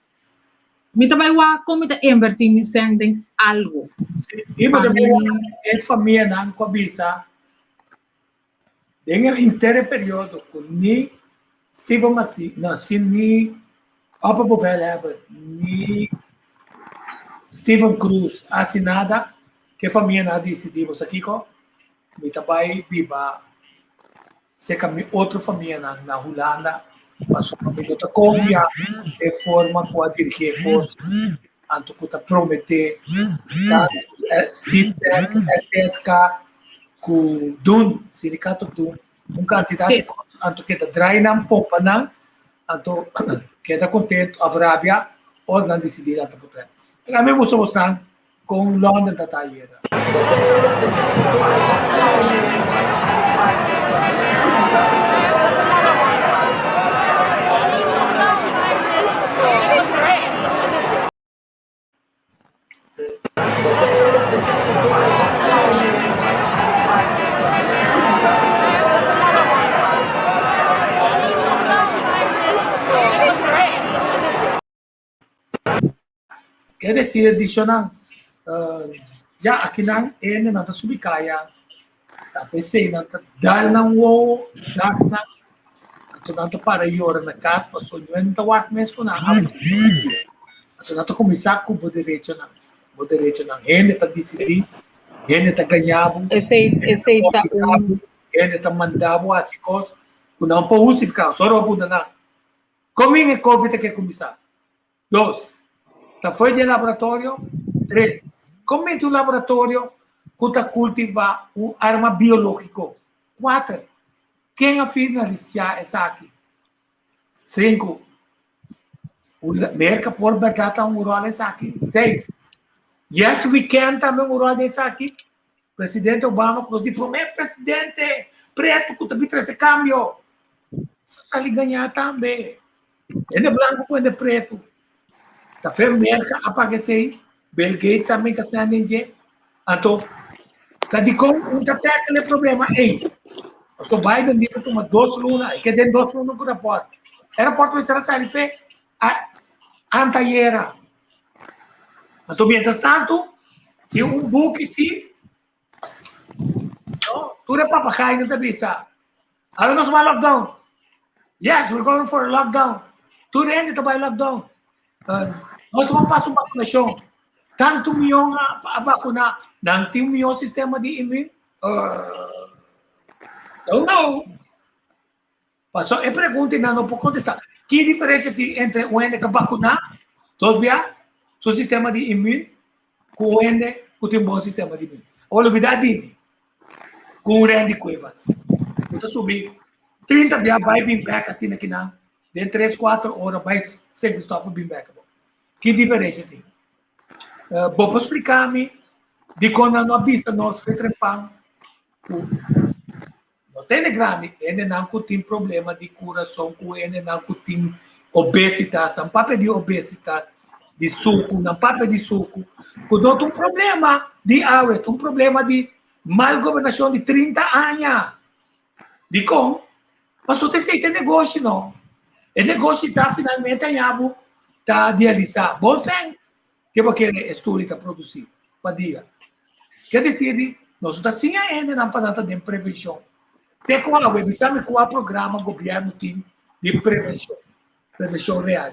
me trabalha como me invertir me sendem algo. E mas a família não cobiça. Nel intero periodo con ni Steven Martin, no, ni Opa Bovel ni Steven Cruz assinada que família nada decidimos aqui com me também viva se que outra família na Holanda mas o família tá confiar de forma com a dirigir coisa anto que tá prometer Citec, SSK com DUN, sindicato DUN, quantidade de coisas, anto que da dry não poupa não, anto que da contente, a Vrabia, ou não decidir anto por trás. A mim me mostrar com London da Taiera. Quer dizer, adicional, já aqui não é nada subicaya, tá pensei não tá dar não o dar na, então não tá para ir hora na casa, passou não tá o ar mesmo não, então não tá começar com o direito não, ele tá decidir, ele tá ganhando, esse tá ele tá mandando as coisas, não pode justificar, só não pode não. Como é que Covid quer começar? 2. Foi de laboratório, 3. Como é que o laboratório que cultiva uma arma biológica? 4. Quem afirma essa aqui? 5. O merca por verdade um rol essa aqui. 6. Yes, we can também um rol dessa aqui. Presidente Obama nos disse, primeiro presidente preto que também traz esse câmbio. Só se ele ganhar também. Ele é branco com ele é preto. Tá Merca apareceu, Bill Gates também que está andando. Então, tá de como tá aquele problema. Ei, o Biden disse que uma 2 lunas, que tem 2 lunas com o aeroporto. O aeroporto vai ser assim, foi anteira. Então, mientras tanto, tem buque sim. Tudo é papagaio, não te avisa. Agora nós vamos lockdown. Yes, we're going for a lockdown. Tudo é também lockdown. Nós vamos passar uma vacunação. Tanto milhão a vacunar, não tem milhão sistema de imune. Não. Passou, eu pergunto e não vou contestar. Que diferença tem entre o N que vacunar, seu sistema de imune, com o N que tem um bom sistema de imune? A novidade com o Randy Cuevas. Eu subir 30 dias, vai vir back assim aqui na. Dentro de 3, 4 horas, vai ser Gustavo vir back. Que diferença tem? Vou explicar-me de quando não avisa nós foi trepar. No Telegram, ele não tem problema de coração, ele não tem obesidade, não pode pedir obesidade de suco, não pode pedir suco. Quando tem um problema de água, um problema de mal governação de 30 anos. De como? Mas você tem negócio, não? O negócio está finalmente em água. Está dializado. Bom sem que aquele estudo está produzido. Padia. Quer dizer, nós estamos sem ainda na panata de prevenção. Tem qual a website, qual programa o governo tem de prevenção. Prevenção real.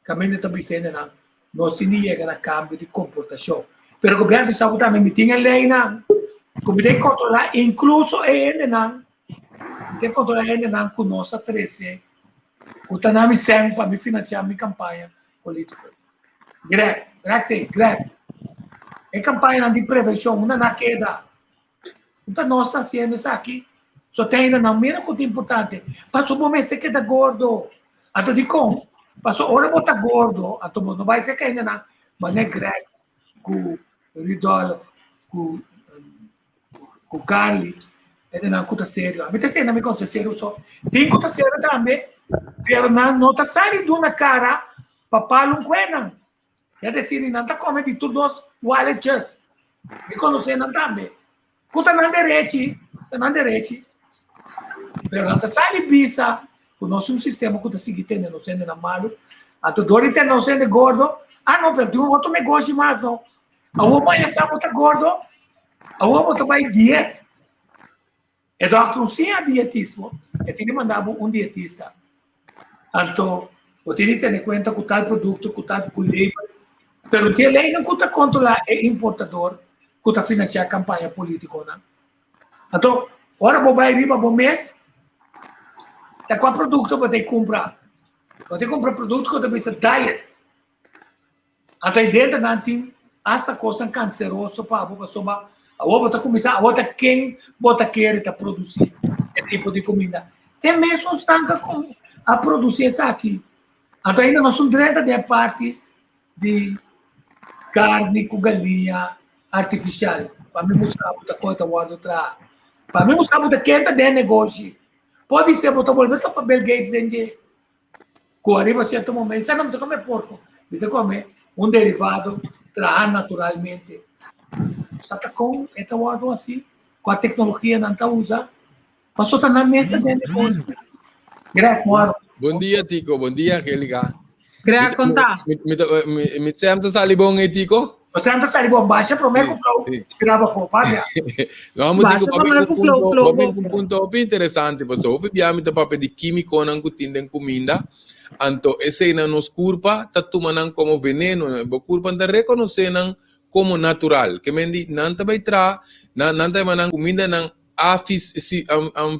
Caminho também sendo não. Nós temos que chegar a cambio de comportação. Mas o governo sabe também, me tinha lei não. Como tem que controlar, incluso ele não. Tem controle ainda não conosco 13. Kuta nami sem para me financiar minha campanha política. Greg. É campanha de prevenção, uma na queda. Então, nós estamos fazendo isso aqui. Só tem ainda não, mira que é importante. Passou um mês, você queda gordo. Ato de como? Passou hora botar gordo. Ato não vai ser que ainda não. Mas é Greg, com Ridolf, com Carly. Ainda não está sério. A mim está sendo, não é sério só. Tem que estar sério também. Pero não está saindo de uma cara para parar um coelho. Quer dizer, não está comendo de todos os wallets. Me conhecendo também. Kuta na direita. Pero não está saindo bisa. O nosso sistema que está seguindo, não sendo malo. A todo hora não sendo gordo. Ah, não, pero tem um outro negócio mais, não. A uma já sabe que está gordo. A uma vai dieta. E doctor sim é dietismo. Eu tenho mandado um dietista. Então, eu tenho que ter em conta que tal produto, que tal label. Pero tem lei não que controlar é importador, que financiar a campanha política, né? Então, ora vou vai riba bom mês. Tá qual produto você comprar? Você compra produto que você diet. Então, dentro não tem essa coisa cancerosa para a pessoa. A outra começar, a outra quem bota querer tá produzir esse tipo de comida. Tem mesmo estanca a produzir isso aqui. Então ainda nós somos dentro da parte de carne com galinha artificial. Para mim mostrar muita coisa lá outra. Para mim mostrar muita quenta de negócio. Pode ser botar volver para Bill Gates dentro. Com arriba certo momento, você não tem comer porco, você tem comer um derivado trabalhar naturalmente. Sata com esta wado assim, com a tecnologia não está usando, mas só está na mesa de negócio. Bom dia, Tico. Bom dia, Angélica. Greg, conta. Me sento salibong, Tico? Você não está salibong, baixa para o meu flow. Grava for, padre. Vamos, Tico, para ver um ponto interessante, porque o bibiami está papel de químico não cutindo comida. Então, esse não nos culpa, está tomando como veneno, o culpa está reconhecendo como natural, que mendi nanta vai tra, nanta manang comida nang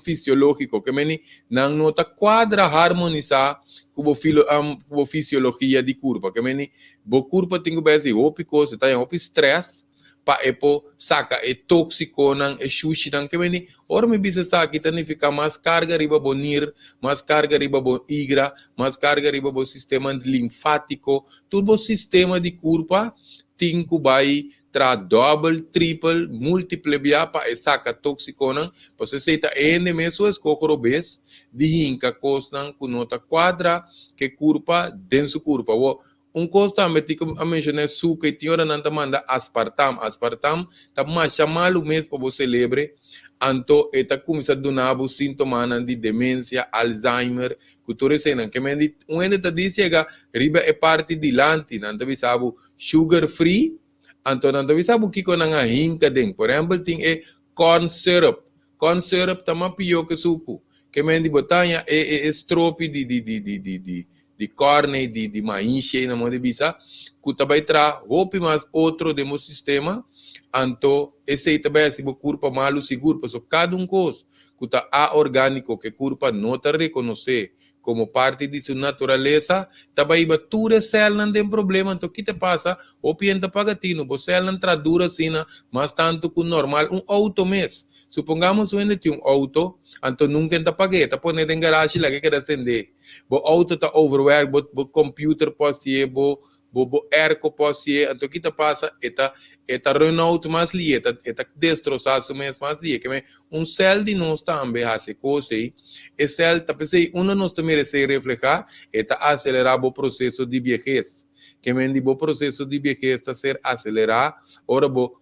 fisiológico, que mendi nang nota quadra harmonizar com a fisiologia de curva, que mendi bo curva tingo base ópico, se tá em op stress, pa epo saca é tóxico nang é sushi nang que mendi, ora me bisa saca tani fica mais carga riba bonir, mais carga riba bo igra, mais carga riba bo sistema linfático, todo o sistema de curva tinko vai tra double, triple, múltiple via para saca toxicona, você seita N mesmo escocoro bes, de hinca costan com nota quadra, que curva, denso curva. Costa metico a mencionar suca e tinha não te manda aspartam, tá mais chamado mesmo para você lebre, anto eta começa a donar sintomas de demência, Alzheimer, que tu recém, que me diz, ende te diz chega, riba é parte de lanti, não te bisabu sugar free, anto não te bisabu que com a hinca den, por exemplo, tem corn syrup tá mais pior que suco, que me diz botanha é estrope de carne, de maíz, na mão de bisa, que também traz roupa mais outro demo sistema, anto esse também se o corpo malo seguro, porque cada coisa que tá orgânico que o corpo não tá reconhecer como parte de sua natureza, também vai tudo céu não tem problema, então o que te passa, o pienta pagatino, você não traduz assim, mas tanto que normal auto mês. Supongamos que tem auto, então nunca te paguei, tá pondo em garagem lá que quer acender. O auto está overwork, o computer pode ser, o airco pode ser, então o que te passa, eta Renault mais li, eta destroçar o mês mais li, que céu de nós também hace coisa, e céu tá pensei, nós também merece reflejar, eta acelerar o processo de vejez, que o processo de vejez está ser acelerar, ora bo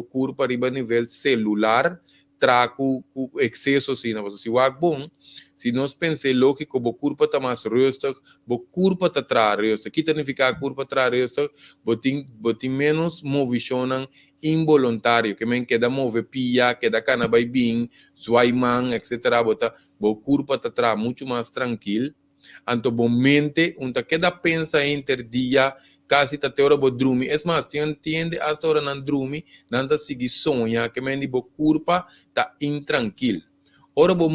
curva riba nível celular, trago excesso assim, não se o bom, se nós pensamos lógico, o curva está mais rosto, o curva está atrás rosto, que significa a curva atrás rosto, botim menos movição involuntário, que men queda move pia, queda cana vai bem, suaiman, etc. O curva está atrás muito mais tranquilo, então bom mente, queda pensa entre dia casi ta teora bo drumi. Es más, tiende hasta ahora nan drumi, nan ta sigi sonha, que mendi bo curpa ta intranquil. Ora bo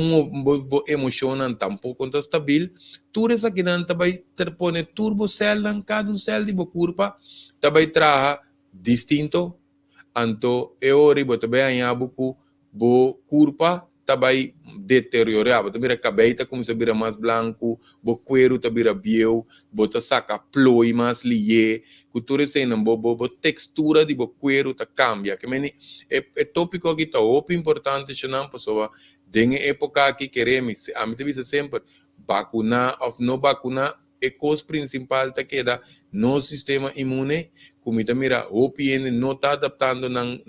emocionan tampoco ta stabil. Tudo essa que nan ta vai terpone turbo cell nan cada cell de bo curpa, ta vai traha distinto. Anto ori bo ta vai anhabuku bo curpa ta vai deteriorar, bo ta vira cabeita começa a virar mais branco, bo cuero ta vira biel, bo ta saca ploi mais lié, cultura sem não bo textura de bo cuero ta cambia, que meni é tópico que tá op importante chanam pessoa, dengue época que queremos, a mim te diz sempre, vacunar ou não vacunar é coisa principal ta queda no sistema imune, como ta mira, OPN não tá adaptando ng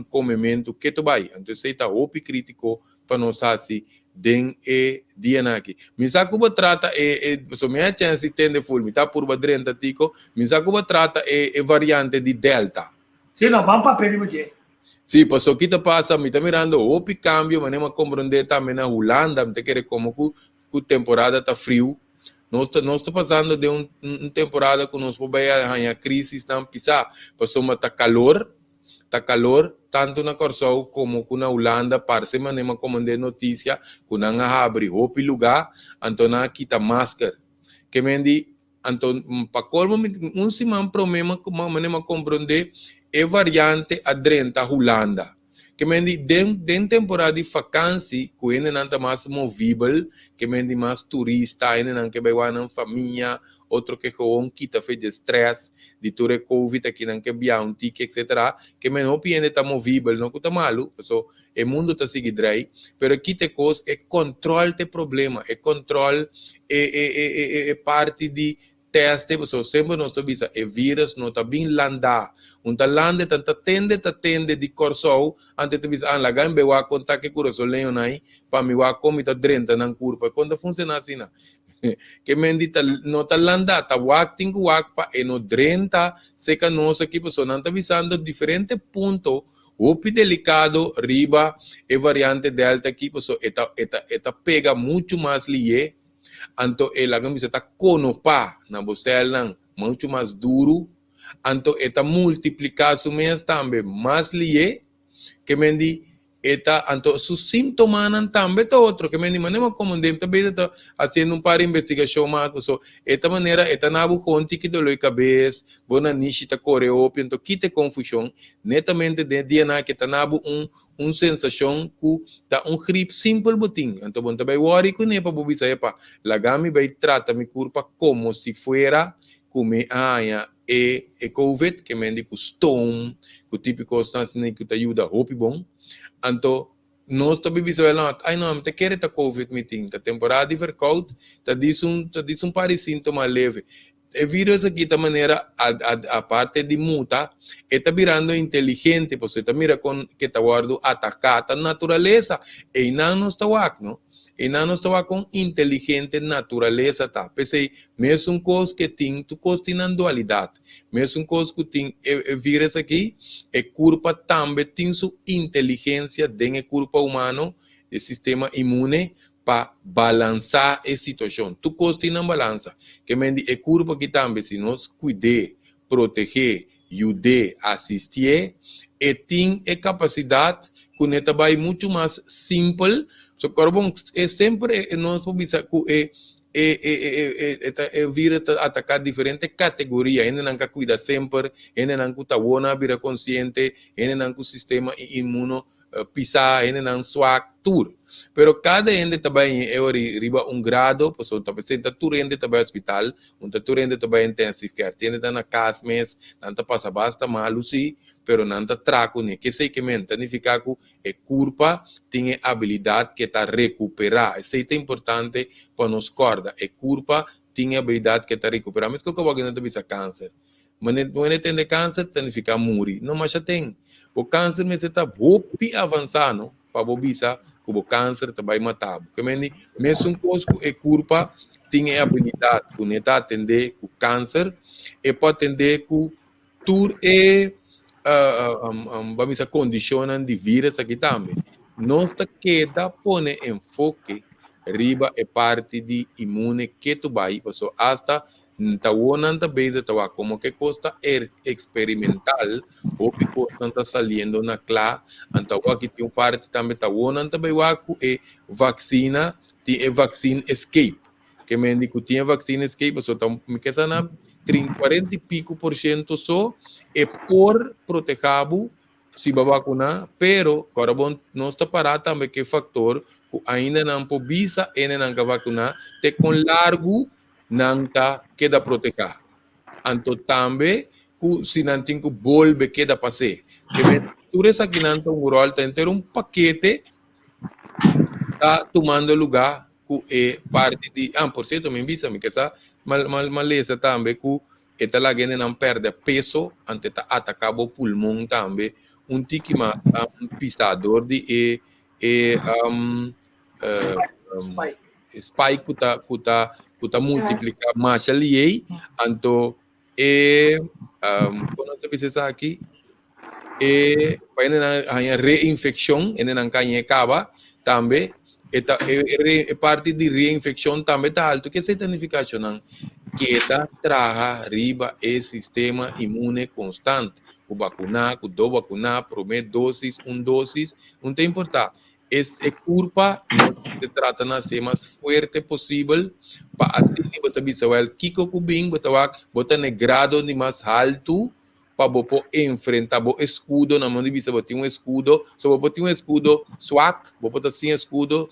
comimento que tu vai. Então, você está opi crítico para nós assim, den dia aqui. Misa Cuba trata so minha chance tende full, me tá por badrenta tico. Misa Cuba trata variante de Delta. Sim, não, vamos para pedir você. Sim, pues o que te passa, me tá mirando opi cambio, manema compreender também na Holanda, me te quer como que temporada tá frio. Nós está passando de temporada que nós podemos ganhar crise não pisar, passou uma tá calor tanto na Corsol como na Holanda, parece manema como de notícia, que não abre outro lugar, então não quita máscara. Que mendi, então para colmo semana problema como manema compreender é variante adrenta Holanda. Que mendi den temporada de vacância, que ainda não está mais movível, que mendi mais turista, ainda não que vai uma família, outro que com quita fez de stress, de tudo Covid aqui não que via um ticket, etc. Que mendi não ainda está movível, não que está malo, so o mundo está seguindo drai, pero aqui te coisa é controle de problema, é controle é parte de teste, so sempre nós visa é vírus, não está bem landar, lande tanta tende de corsol, antes de visa la gambe wa conta que cura so leon aí, para mi wa comita drenta nan curva, quando funciona assim na que mendita não tá landa, tá wak tingu wak pa e no drenta, seca nós aqui pessoa não tá visando diferente ponto opi delicado riba e variante delta aqui pessoa eta pega muito mais lié. Anto ela camisa está conopa na bocela muito mais duro, anto eta multiplicar su mês também mais lié, que mendi eta anto su sintoma também tá outro, que mendi manema como dem também está fazendo par de investigação mais, so eta maneira eta nabu conti que doloi cabeça, bona niche tá coreop, então quite confusão, netamente de dia na que tá nabu sensação que tá grip simple boting. Então, bom, também worry com nepa bobisa epa. Lagami vai trata mi curpa como se fuera como e COVID, que mendi com stone, com típico constância que te ajuda hopi bom. Então, nós também visual não, ai não, te quer ta COVID meeting, ta temporada de verkoud, ta diz par de sintoma leve. O vírus aqui da maneira a parte de muta está virando inteligente, você está mira com que está guardo atacar a natureza e não está não e não está com inteligente natureza tá, pensei mesmo coisa que tem tu coisa tem dualidade, mesmo coisa que tem vírus aqui é culpa também tem sua inteligência dentro corpo humano, o sistema imune para balançar a situação. Tu costa na balança. Que mendi é curva que também se nós cuidar, proteger, ajudar, assistir, e tem a capacidade que neta vai muito mais simples. So, bom, é sempre nós podemos vir atacar diferentes categorias. Ainda não cuida sempre, ainda não cuida boa, vira consciente, ainda não o sistema imuno pisar, ainda não swag tour. Pero cada ende também é riba grado, pessoa está presente tu ende também hospital, tu ende também intensive care, tiene na casa mês, não tá passa basta malo sim, pero não tá traco nem que sei que menta, significa que é culpa tem habilidade que tá recuperar, isso é importante para nos corda, é culpa tem habilidade que tá recuperar, mas que eu vou ganhar também câncer. Mas não tem câncer, significa morrer, não mas já tem. O câncer mas está muito avançado, para bobisa que o câncer também matar. Porque mesmo coisa é culpa tem a habilidade de atender o câncer e pode atender com tudo vamos a condicionar de vírus aqui também. Nós queda põe enfoque riba é parte de imune que tu vai, pessoal, hasta Tawonan ta base tawa como que costa experimental o que costa tá saliendo na clá antawa que tem parte também tawonan ta baiwa ku vacina ti vaccine escape que me indico tinha vaccine escape so tam me que sana 40 e pico por cento só por protejabu se va vacuna pero agora bom não está parado também que factor que ainda não po visa ainda não ka vacuna te com largo não tá queda proteger. Anto também, se não tem que volver queda passar. Que tudo isso aqui não tem rol, tem ter paquete tá tomando lugar que é parte de... por certo, me avisa que essa maleza também que esta lá gente não perde peso, ante tá atacar o pulmão também, tique mais pisador de spike kuta multiplicar mais ali anto quando você pensa aqui vai na reinfecção e não canha acaba também é parte de reinfecção também tá alto que significa não que está traga riba é sistema imune constante com vacunar com do vacunar promete dosis dosis não tem importante é culpa se trata de ser mais forte possível para assim você visual kiko kubing bota no grado de mais alto para você enfrentar o escudo na mão de vista você tem escudo só você tem escudo swag você sem escudo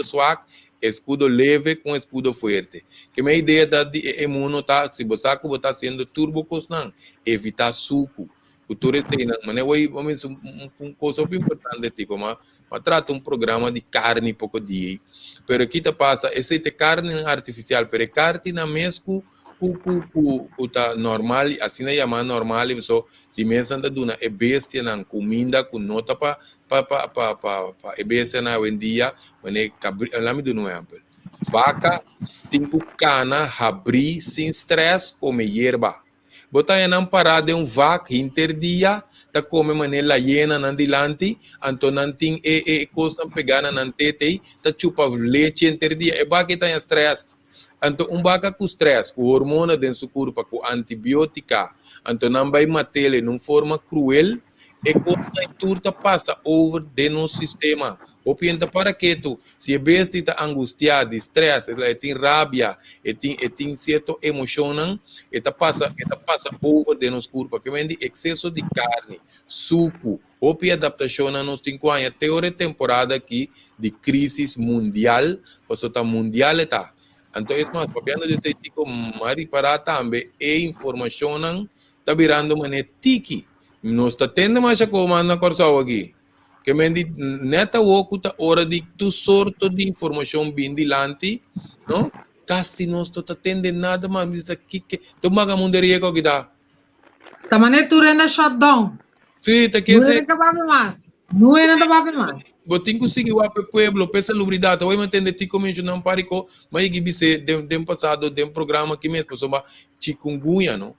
swag escudo leve com escudo forte que minha ideia da imuno tá se você está sendo turbo constante evitar suco cultura tem mas é uma coisa importante tipo mas trata programa de carne pouco dia pero aqui tá passa esse carne artificial pero carne na mesmo tá normal assim é chamado normal so dimensão da duna é bestia na comida com nota para é bestia na vendia mas é lá me do no exemplo vaca tem que cana abrir sem stress come hierba botar em parada de vaca interdia ta come manela hiena nan dilante anto nan ting costa pegana nan tete ta chupa leite interdia e vaca tá em stress anto vaca com stress com hormona dentro do corpo com antibiótica anto não vai matele numa forma cruel e costa e turta passa over de no sistema o pienta para que tu se besta está angustiado estresse ela tem rabia tem certo emoção eta passa over de nos corpo que vem de excesso de carne suco ou adaptação nos 5 anos teoria temporada aqui de crise mundial passou tá mundial está então é mais papiando de tipo mari para também e informação tá virando mané tiki nós está tendo mais a comanda corção aqui que me di neta wokuta hora de tu sorto de informação bem dilante não casi não estou tendo nada mais diz aqui que tu maga munderia que dá tamane tu renda shutdown sim tá que não é capaz mais não é nada capaz mais botin conseguir o pueblo pesa lubridade vai me entender ti como não parico mas que bise dem passado dem programa que mesmo sobre chikungunya não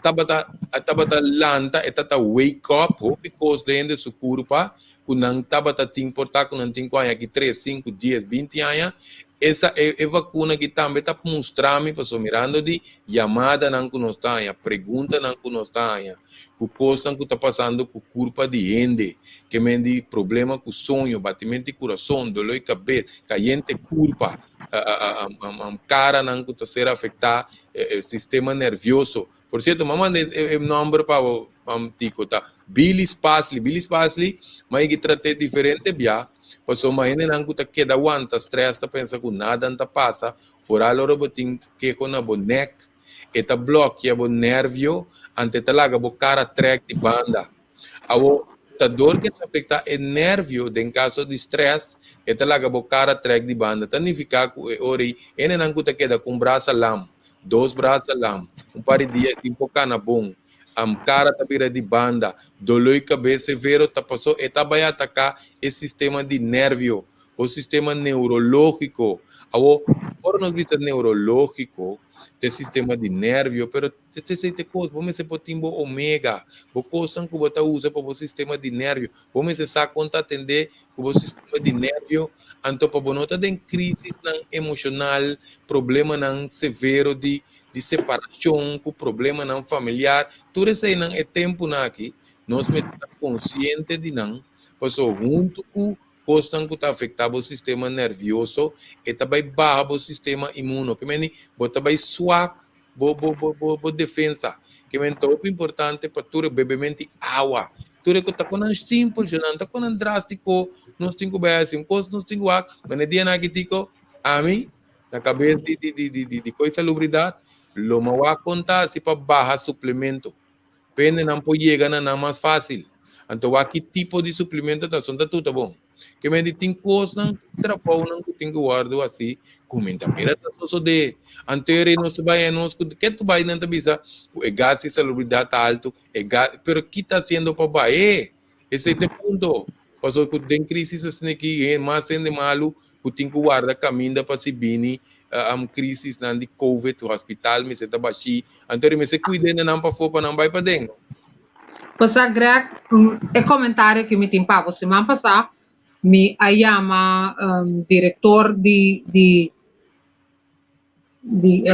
tabata lanta etata wake up because dentro su curva kunang tabata ting porta kunang ting kwanya ki 3, 5, 10, 20 anos essa é vacuna que também está mostrando para mirando de chamada não conostanya pergunta não conostanya que costa que está passando com curva de ende que mendi problema com sonho batimento de coração dor de cabeça caiente curva cara não que está ser afetar sistema nervioso por certo mamãe é nome para o tico tá Billy Spasley mas que trata diferente bia passou mais não que queda aguanta stress tá pensa que nada não passa fora loro botin que com a boneca eta bloqueia o nervio ante talaga bo cara track de banda ao ta dor que afeta o nervio em caso de stress eta talaga bo cara track de banda significa que ori ene não que queda com braço lam 2 braços lam par de dias tipo cana bom cara tá vira de banda, dolor de cabeça severo, tá passou, eta vai atacar esse sistema de nervio, o sistema neurológico. Por não dizer neurológico, tem sistema de nervio, pero te coisa, vamos se potimbo omega, bo costan que bota usa para o sistema de nervio, vamos se sa conta atender que o sistema de nervio, anto para bonota den crise emocional, problema nan severo de separação, com problema nan familiar, tudo isso aí nan é tempo na aqui, nós me está consciente de não, passou junto com costan que está afetado o sistema nervioso e também barra o sistema imuno, que meni bota bem swak bo defesa, que é muito importante para tu bebemente água. Tu que está com um simples, não está com um drástico, não tem que beber assim, não tem que água, mas no dia na que tico, a mim, na cabeça de coisa lubridade, lo me va a contar se para barra suplemento. Pende não pode chegar na mais fácil. Então, aqui tipo de suplemento está sendo tudo bom. Que me tem coisa trapou não que tem que guardar assim, comenta mira tá só de anterior não se vai não que tu vai não bisa o gás e salubridade alto é gás, pero que está sendo para baixo esse é o ponto passou que tem crise assim que é mais sendo malo que tem que guardar caminho para se bini crise na de covid o hospital me se tá baixi anterior me se cuida não para fora não vai para dentro. Passar Greg é comentário que me tem para você semana passada me llama diretor de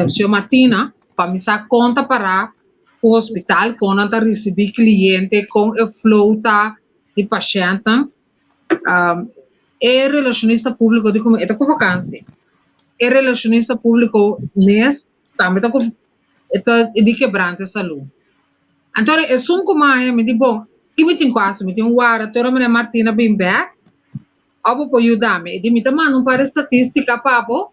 senhor Martina para me dar conta para o hospital quando está recebendo cliente com a flota de paciente é relacionista público de como é com vacância é relacionista público mês também está de quebrante de saúde então é só como me diz bom que me tem quase me tem guarda toda a Martina bem back Abo po ayudame, di mita man para estatística papo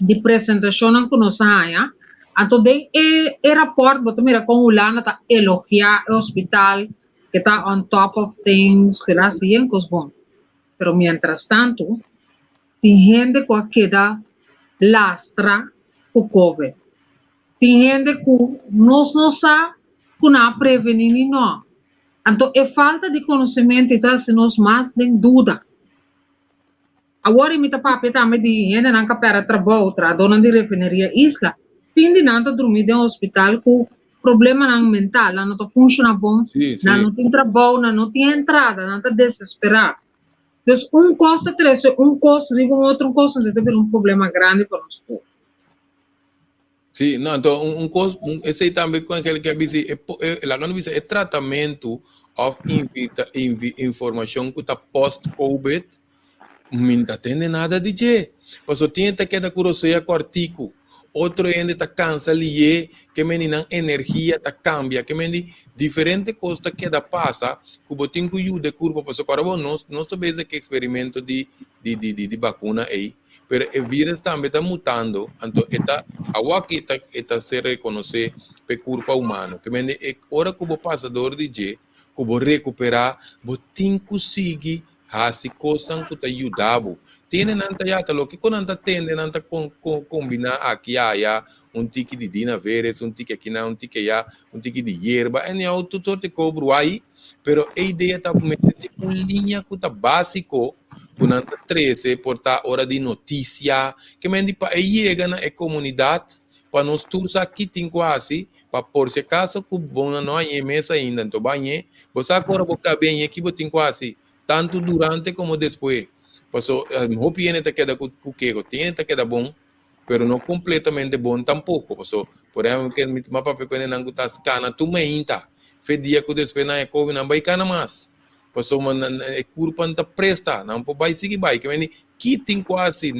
di presentação não conosco ya. Então den e rapport boto mira com o lana tá elogiar o hospital que tá on top of things que lá siguen cos bom. Pero mientras tanto, tem gente que queda lastra com COVID. Tem gente que não sabe que não prevenir não. Então, é falta de conhecimento e se nós mais tem dúvida. Agora, me papi também de gente não capera trabalho, dona de refineria isla. Tem de não dormir no hospital com problema não mental, não está funcionando bom, não tem trabalho, não tem entrada, não está desesperado. Então, coisa três, coisa riba, outro coisa, deve ter problema grande para nós todos. Sim, não, então, esse aí também com aquele que diz, é tratamento of informação que está post-COVID, não está tendo nada de jeito. Porque tem que quedar curiosidade com o artigo, outro ainda está cansa ali, que menina energia está cambia, que menina diferente coisa que da passa, que o tem que ajuda curva, porque agora nós também que experimento de vacuna aí. Pero el virus também está mutando, então agora que está se reconhecer pe corpo humano, que mende hora que o passador de je, que o recuperar, o tem que conseguir assim coisas que te ajudam. Tem nanta já lo que quando nanta tende nanta combinar aqui tique de dina veres, tique aqui na tique já, tique de hierba, e não tudo te cobro aí, pero a ideia está meter uma linha que está básico. Durante 13, portar hora de notícia, que mende para chegar na comunidade, para nós todos aqui tem quase, para por se acaso que bom não é mesa ainda, então banhe, você agora boca bem aqui tem quase, tanto durante como depois. Passou, o piene te queda com que tem te queda bom, pero não completamente bom tampouco. Passou, por exemplo, que me toma papel quando não tá cana tu meinta, fedia que depois na COVID não vai cana mais. Passou uma curva não presta, não pode seguir vai, que vem que tem quase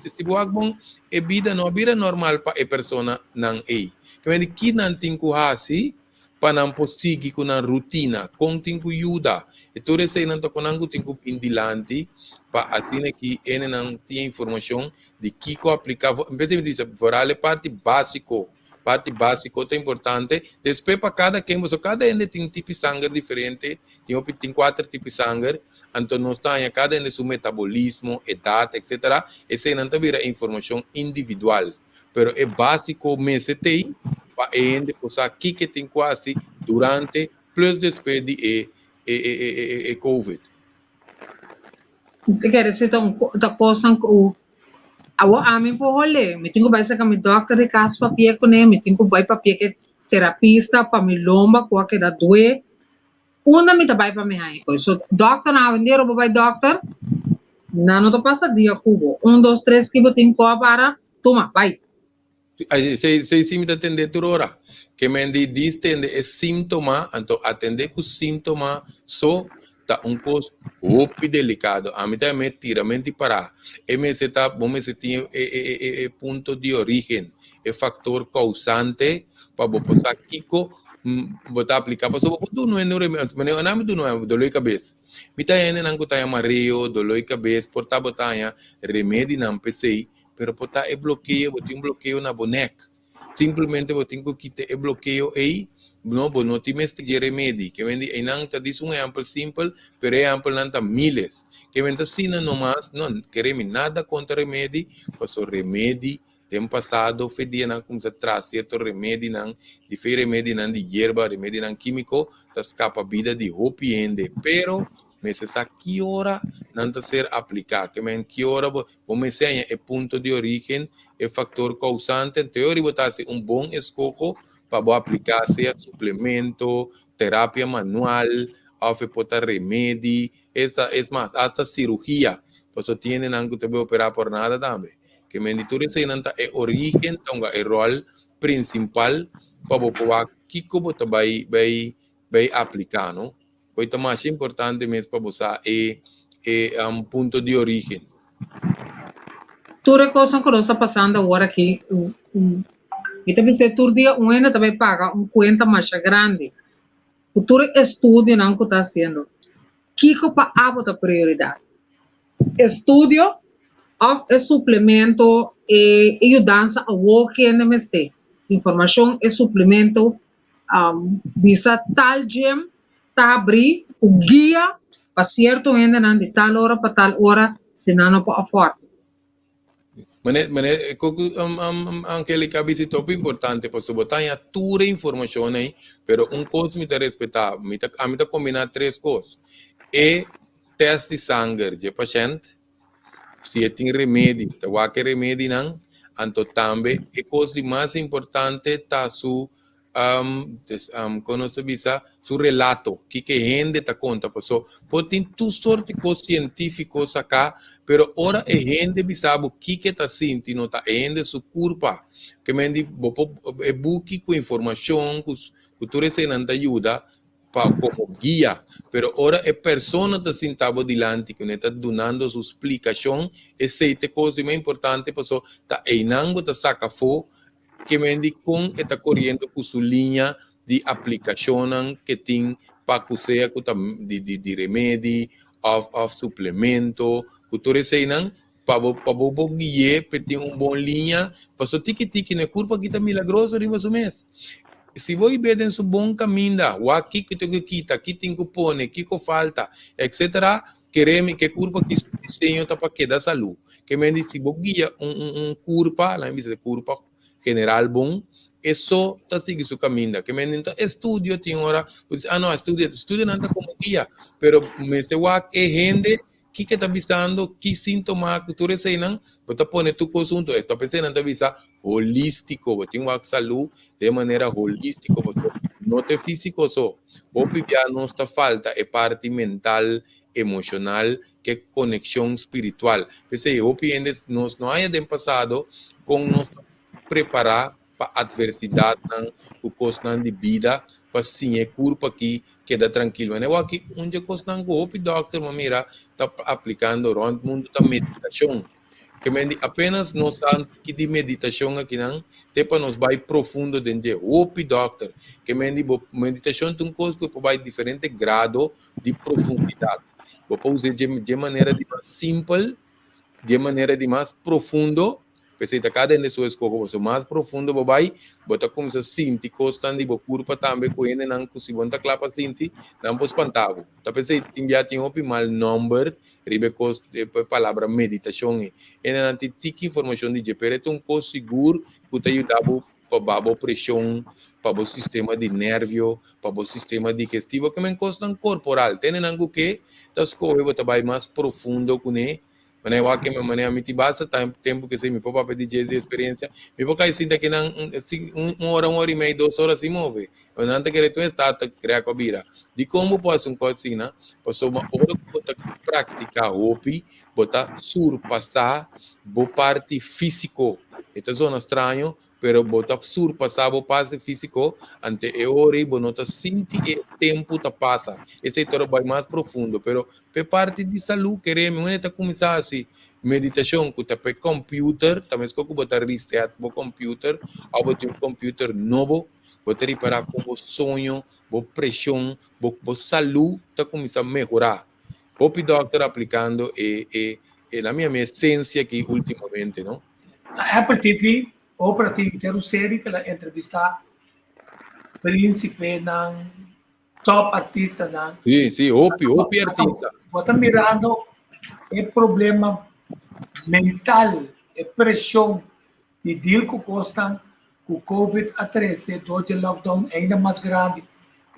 se bom é vida não vida normal para a pessoa não é, que vem que não tem quase para não seguir com a rotina, com tem que ajuda, e tudo isso não tá com não tem que indilante para assim que ele não tem informação de que aplicar, empecei dizer, vale parte básico é importante. Depois, para cada quem, cada um tem um tipo de sangue diferente, tem 4 tipos de sangue, então nós temos cada um seu metabolismo, idade, etc. Essa não é informação individual, mas é básico, mas tem para ele posar aqui que tem quase durante, plus depois de COVID. Quer dizer, então, da coisa que Awa amin po hole. Me tengo ba sa kami doctor de caso papia ko ne, me tengo ba papia que terapista pa mi lomba ko que da doe. Una mi tabay pa mi hai ko. So doctor na vendero ba doctor? Nano to pasa dia cubo. 1, 2, 3 que botin ko para toma, vai. Sei sim me atender por hora. Que me distende é síntoma, então atender com síntoma só tá coisa muito delicado. A mim também tira mente para. MS tá bom, MS tem ponto de origem, é fator causante para você Kiko botar aplicar para só tu não é neuromedicina, mas o nome do não é dolor de cabeça. Me tá ainda não tá mareo, dolor de cabeça, por tá botar remédio não pensei, pero botar é bloqueio, botar bloqueio na boneca. Simplesmente botar que quitar é bloqueio aí. No, no te mestre de remédio, que vende em não tá diz exemplo simples, pero é exemplo não tá miles, que vende assim não mais, não queremos nada contra remédio, passou remédio, tempo passado fedia não como se traz certo remédio não, de fei remédio não de hierba, remédio não químico, tá escapa vida de hopi ende, pero mas essa que hora não tá ser aplicado, que men que hora vamos ensinar é ponto de origem, é fator causante, em teoria botar bom escojo para aplicar seja suplemento, terapia manual, ou botar remédio, esta é mais, hasta cirurgia, por isso tem que te operar por nada também. Que menditura se não é origem, então é o rol principal para o que como te vai aplicar, não? Coisa mais importante mesmo para você é ponto de origem. Tudo coisa que está passando agora aqui, e também se todo dia ainda também paga conta mais grande. O todo estudo não que está sendo. Que para a prioridade? Estudo ou suplemento e ajudança a walking na meste. Informação e suplemento visa tal gem tá abrir o guia para certo ainda não de tal hora para tal hora senão não pode afford. Mané, Angélica, é top importante para você botar toda a informação aí, pero coisa me respeitar, me combinar 3 coisas. É teste de sangue de paciente, se tem remédio, que remédio não, então também é coisa mais importante tá su relato, que gente está conta, pessoal. Pode ter tu sorte de científicos acá, pero ora é gente que sabe o que está sentindo, tá gente su culpa, que me diz, é busque com informação, que tu recebendo ajuda para como guia, pero ora é pessoa está sentado delante que está dando sua explicação, essa é coisa mais importante, pessoal, tá einando, tá saca fo que vende com está correndo com sua linha de aplicação que tem para que seja de remédio ou suplemento que tu recebem para o guiar para ter boa linha para o tique na curva que está milagroso de mais ou menos. Se você ver em seu bom caminho, o aqui que tem que quitar, aqui tem que pôr, aqui que falta, etc. Queremos que curva que o desenho está para que dá saúde. Que vende se você guia curva, lá em vez de curva general bom, é só tá seguir seu caminho. Que então estudo tem hora, não estudo não tá como guia, pero me se wa é gente que está visando, que sintoma que tu recebem, você põe tu conjunto, está pensando na visa holístico, você tem uma saúde de maneira holística, não é físico só. O pipiar não está falta é parte mental, emocional, que é conexão espiritual. Pensei, o piende nós não há de passado com nós preparar para a adversidade, o custo de vida, para sim é curva aqui, queda tranquilo. Mas eu aqui, onde custa o doctor, mira, está aplicando o mundo da meditação. Que apenas nós sabemos que de meditação aqui não, tem para nós vai profundo dentro o doctor. Que meditação tem coisa que vai diferente grado de profundidade. Vou usar de maneira de mais simples, de maneira de mais profundo. Pensei que cada um de suas coisas mais profundo, vai botar como se sente, constante, e curva também, com ele não, se você está para sentir, não pode espantar. Então, pensei que já tinha um mal número, ribe a palavra meditação, e não tem informação de GPS, é coisa seguro, que te ajudava para a pressão, para o sistema de nervio, para o sistema digestivo, que me consta corporal. Tem algo que, as coisas, você vai mais profundo com ele, Mas eu acho que minha maneira me basta tempo que se me pode pedir de experiência, me pode cair sinta que não 1 hora e meia, 2 horas se move. Eu não te quero tu estar criar cobira. De como posso um cozinha, posso uma hora botar praticar hopi, botar surpassar, bo parte físico. Esta zona estranho, pero botar surpassar bo parte físico, ante e hora bo nota sentir o tempo tá passa. Esse é vai mais profundo, pero pe parte de saúde queremos uma tá começar assim meditação que tá pe computer, também se que botar reset bo computer, ou botar um computer novo, botar reparar com o sonho, bo pressão, bo saúde tá começar a melhorar. O doctor aplicando e a minha essência aqui ultimamente, não? A Apple TV, ou para ter uma série que ela entrevista príncipe ng top artista na. Sim, Opi artista. Bota mirando o problema mental, a pressão de deal com Costa, com o COVID-19, dois lockdown ainda mais grande.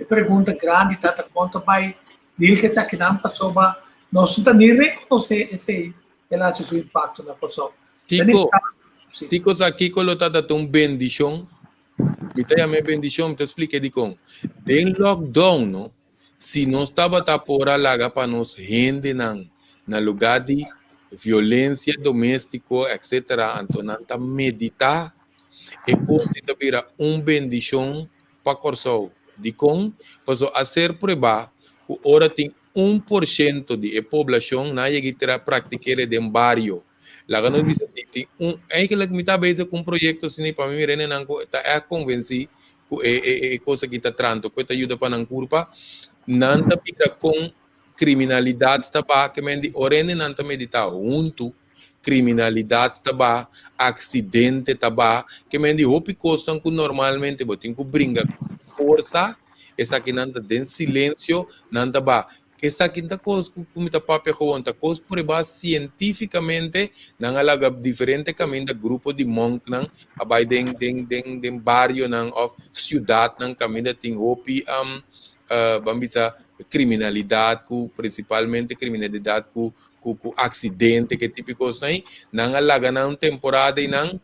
A pergunta grande, tata quanto vai deal que essa que não passou, nós não nem reconhecer esse seu impacto na pessoa. Tico aqui colocado uma bendição. Me tem a minha bendição, te expliquei de como. Den lockdown, no? Se não estava por lá para nós gente na lugar de violência doméstica, etc. Então, não meditar e considerar vira bendição para corso. De como, posso fazer prova que ora tem 1% de população na chega praticar de barrio. Lá no tem é que me tá bem com projeto assim para mim rene não tá convenci que coisa que tá trando que tá ajuda para não curva não tá pira com criminalidade tá ba que mendi orene não tá meditar junto criminalidade tá ba acidente tá ba que mendi hopi costam que normalmente botin que brinca força essa que não tá em silêncio não tá ba essa quinta coisa que me está papel conta coisa provada cientificamente não alaga diferente caminho do grupo de monk não abai den barrio não of cidade não caminho tem hopi bambisa criminalidade principalmente criminalidade com acidente que típico assim não alaga não temporada e não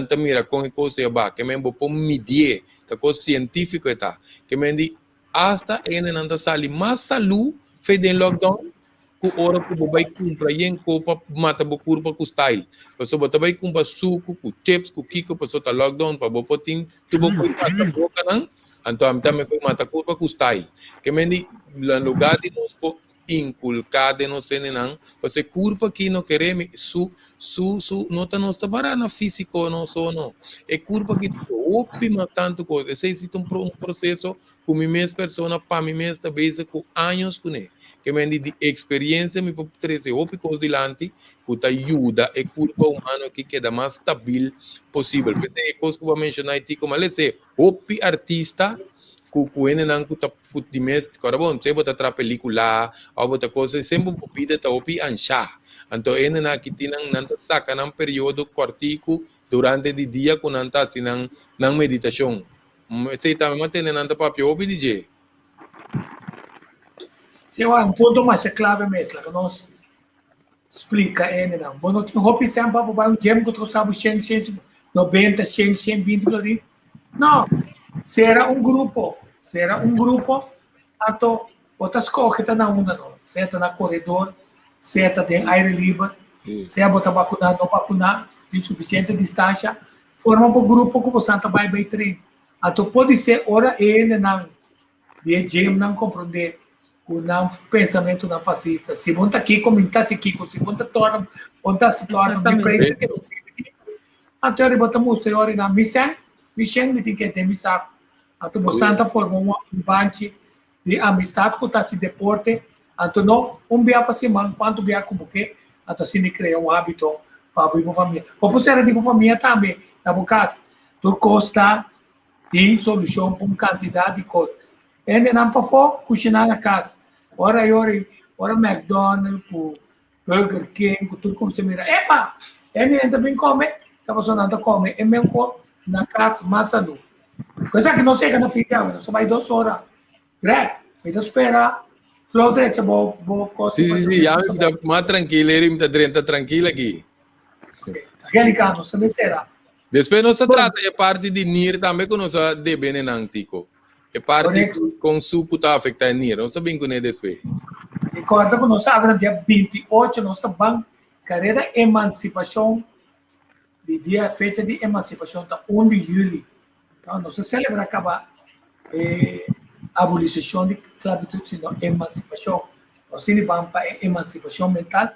te mira com coisa ba que me vou medir que coisa científico está que me di hasta ainda não tá sali mais saúde fez em lockdown, que hora que o vai comprar e em copa mata o curva com style. Pessoa bota vai comprar suco, com chips, com kiko, pessoa tá lockdown para bopotin, tu vou comprar a boca não, então a mim também mata curva com style. Que mendi no lugar de nós inculcar de nós não, você curva que não queremos não tá nós trabalhar na físico não só não. É curva que óptima tanto coisa. Esse existe um processo com mim mesma pessoa para mim mesma vez com anos com ele. Que me de experiência me pode trazer ópicos delante que ajuda a curva humana que queda mais estável possível. Porque é coisa que eu vou mencionar aqui como ele é ópi artista kukuene nang kuta futdimes karabon se bota tra película ou bota coisa sempre pide ta opi ansha anto ene na kitinang nanta saka ng período cortico durante o dia com nanta sinang nang meditação se também mantém nanta papel opi DJ se um ponto mais é clave mesmo que nós explica ene não bom não tem hopi sempre para o gem que tu sabe 100 90 100 120 não será um grupo ato outras coisas que na uma não senta na corredor senta em aire livre se a botar vacunar não vacunar tem suficiente distância forma um grupo que você tá vai treino ato pode ser hora ele não de gym não compreender o não pensamento não fascista se monta aqui comentar se aqui se monta torna monta se torna de preço que você até ele bota mostra hora na missão me tem que ter missão ato Santa formou um banco de amistade que está se deporte ato não via para cima quanto via como que ato se me cria hábito para a família ou por ser de família também na casa tu costa tem solução para uma quantidade de coisas ele não para fora cozinhar na casa ora McDonald's Burger King tudo como se mira epa ele também come a pessoa não come é mesmo na casa massa coisa que não chega na final, só vai 2 horas. Greg, vai esperar Flow derecha, bo cosa. Sí, ya me está más tranquila, y me está tranquila aqui. Angélica, não também será. Depois nós trata a parte de NIR também que nós devemos em antigo. A parte com suco está afetada em NIR, não sabemos como é depois. E quando nós abrimos dia 28, nós estamos carreira emancipação, de dia fecha de emancipação, tá 1 de julho. Então, nós celebramos a abolição de escravidão, sino emancipação. Nós vamos para a emancipação mental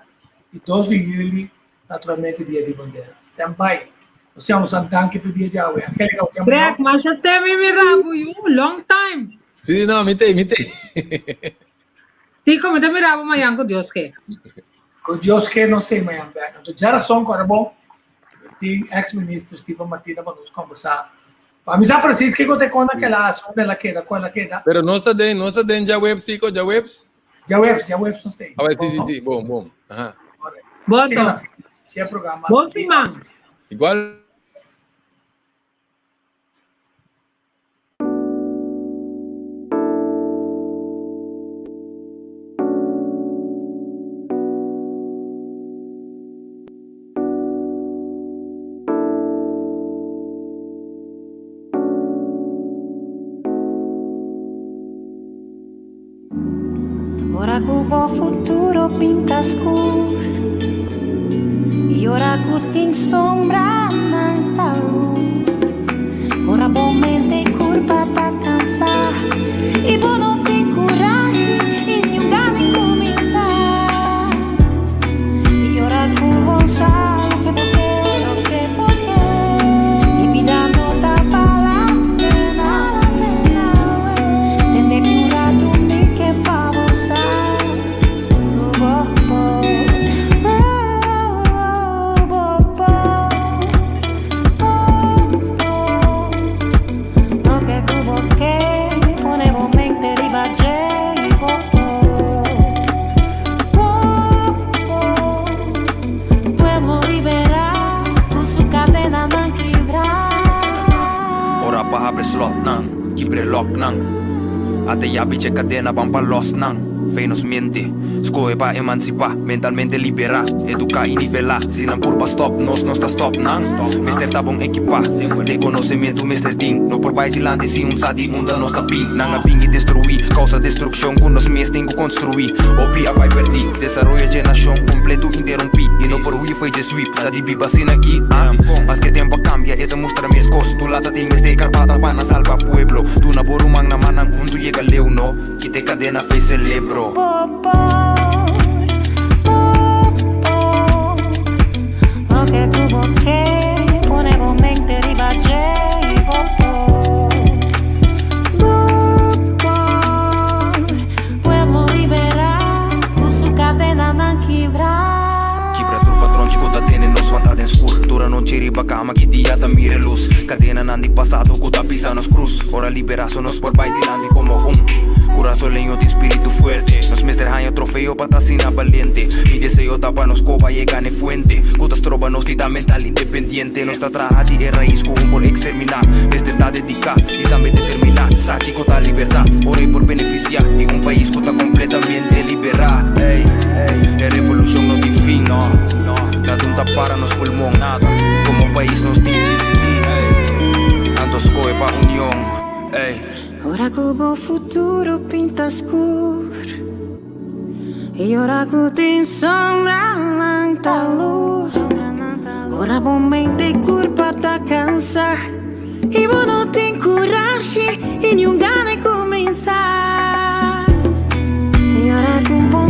e 2 de julho, naturalmente, dia de bandeira. Stand by. Nós estamos andando para o dia de hoje. Greg, mas já teve me rabo, long time. Sim, não, me tem. Tico, me tem me rabo, mas com Deus que. Com Deus que não sei, mas então, geração agora bom. Tem ex-ministro Stephen Martina para nos conversar. Para mim, já precisa que eu te conte aquela ação dela queda, qual ela queda. Pero não está dentro já web, Cico, já webs? Já webs não tem. Ah, sim, bom. Ajá. Boto. Se é programa. Bom, sim, mano. Igual. Ora cubo futuro pinta scuro e ora cutin sombra nanta luz. Ora bomente curva ta cansar e bono tem coragem e ninguém nem começar. E ora cubo sabe que porque e vida não tá falando nada. Tende curado me que pa slot nang, kibre lock nang. Ate yabi che cadena van pa los nang. Venus miente, scoe pa emancipa, mentalmente libera, educa y nivela, sin curva stop, nos no está stop nang. Mister tabong equipa, reconocimiento Mr. Ding, no por baitilante si un sadi unda no está ping, nanga ping y destruí, causa destrucción con los mies tengo construí, opi a pai perdi, desarrollo generación completo interrumpí, y no por hui fue just sweep, la di viva sin aquí, más que tiempo cambia, esta muestra mis cosas, tu lata te meste carpata pana salva pueblo, tu na borumang na manang junto llega leo no, quite cadena fe celebro. Lo que tuvo que poner mente ribaje y pueblo liberar con su cadena non quebrar. Kibra tur patron chicota tiene nos vantada en scur. Tura non ci riba cama che dia ta mire luz. Cadena nandi passato cuta pisanos cruz. Ora liberaciones por baitilandi como Corazón leño de espíritu fuerte. Nos mester haño trofeo patasina valiente. Mi deseo tapa nos copa y gane fuente. Cutas troba nos tita mental independiente. Nuestra traja de raíz con por exterminar. Mester ta dedica y también determinar. Saki cota libertad. Oré por beneficiar. Y un país cota completamente liberar. Ey, la revolución no tiene fin. No. La tunta para nos pulmón. Nada. Como país nos tiene decidir. Tanto scoe pa unión. Ey. Ora cubo futuro pinta scuro e ora cutin sombra nanta luz. Ora bomente curva ta cansa e bono tem coragem e ninguém começar. E ora com bom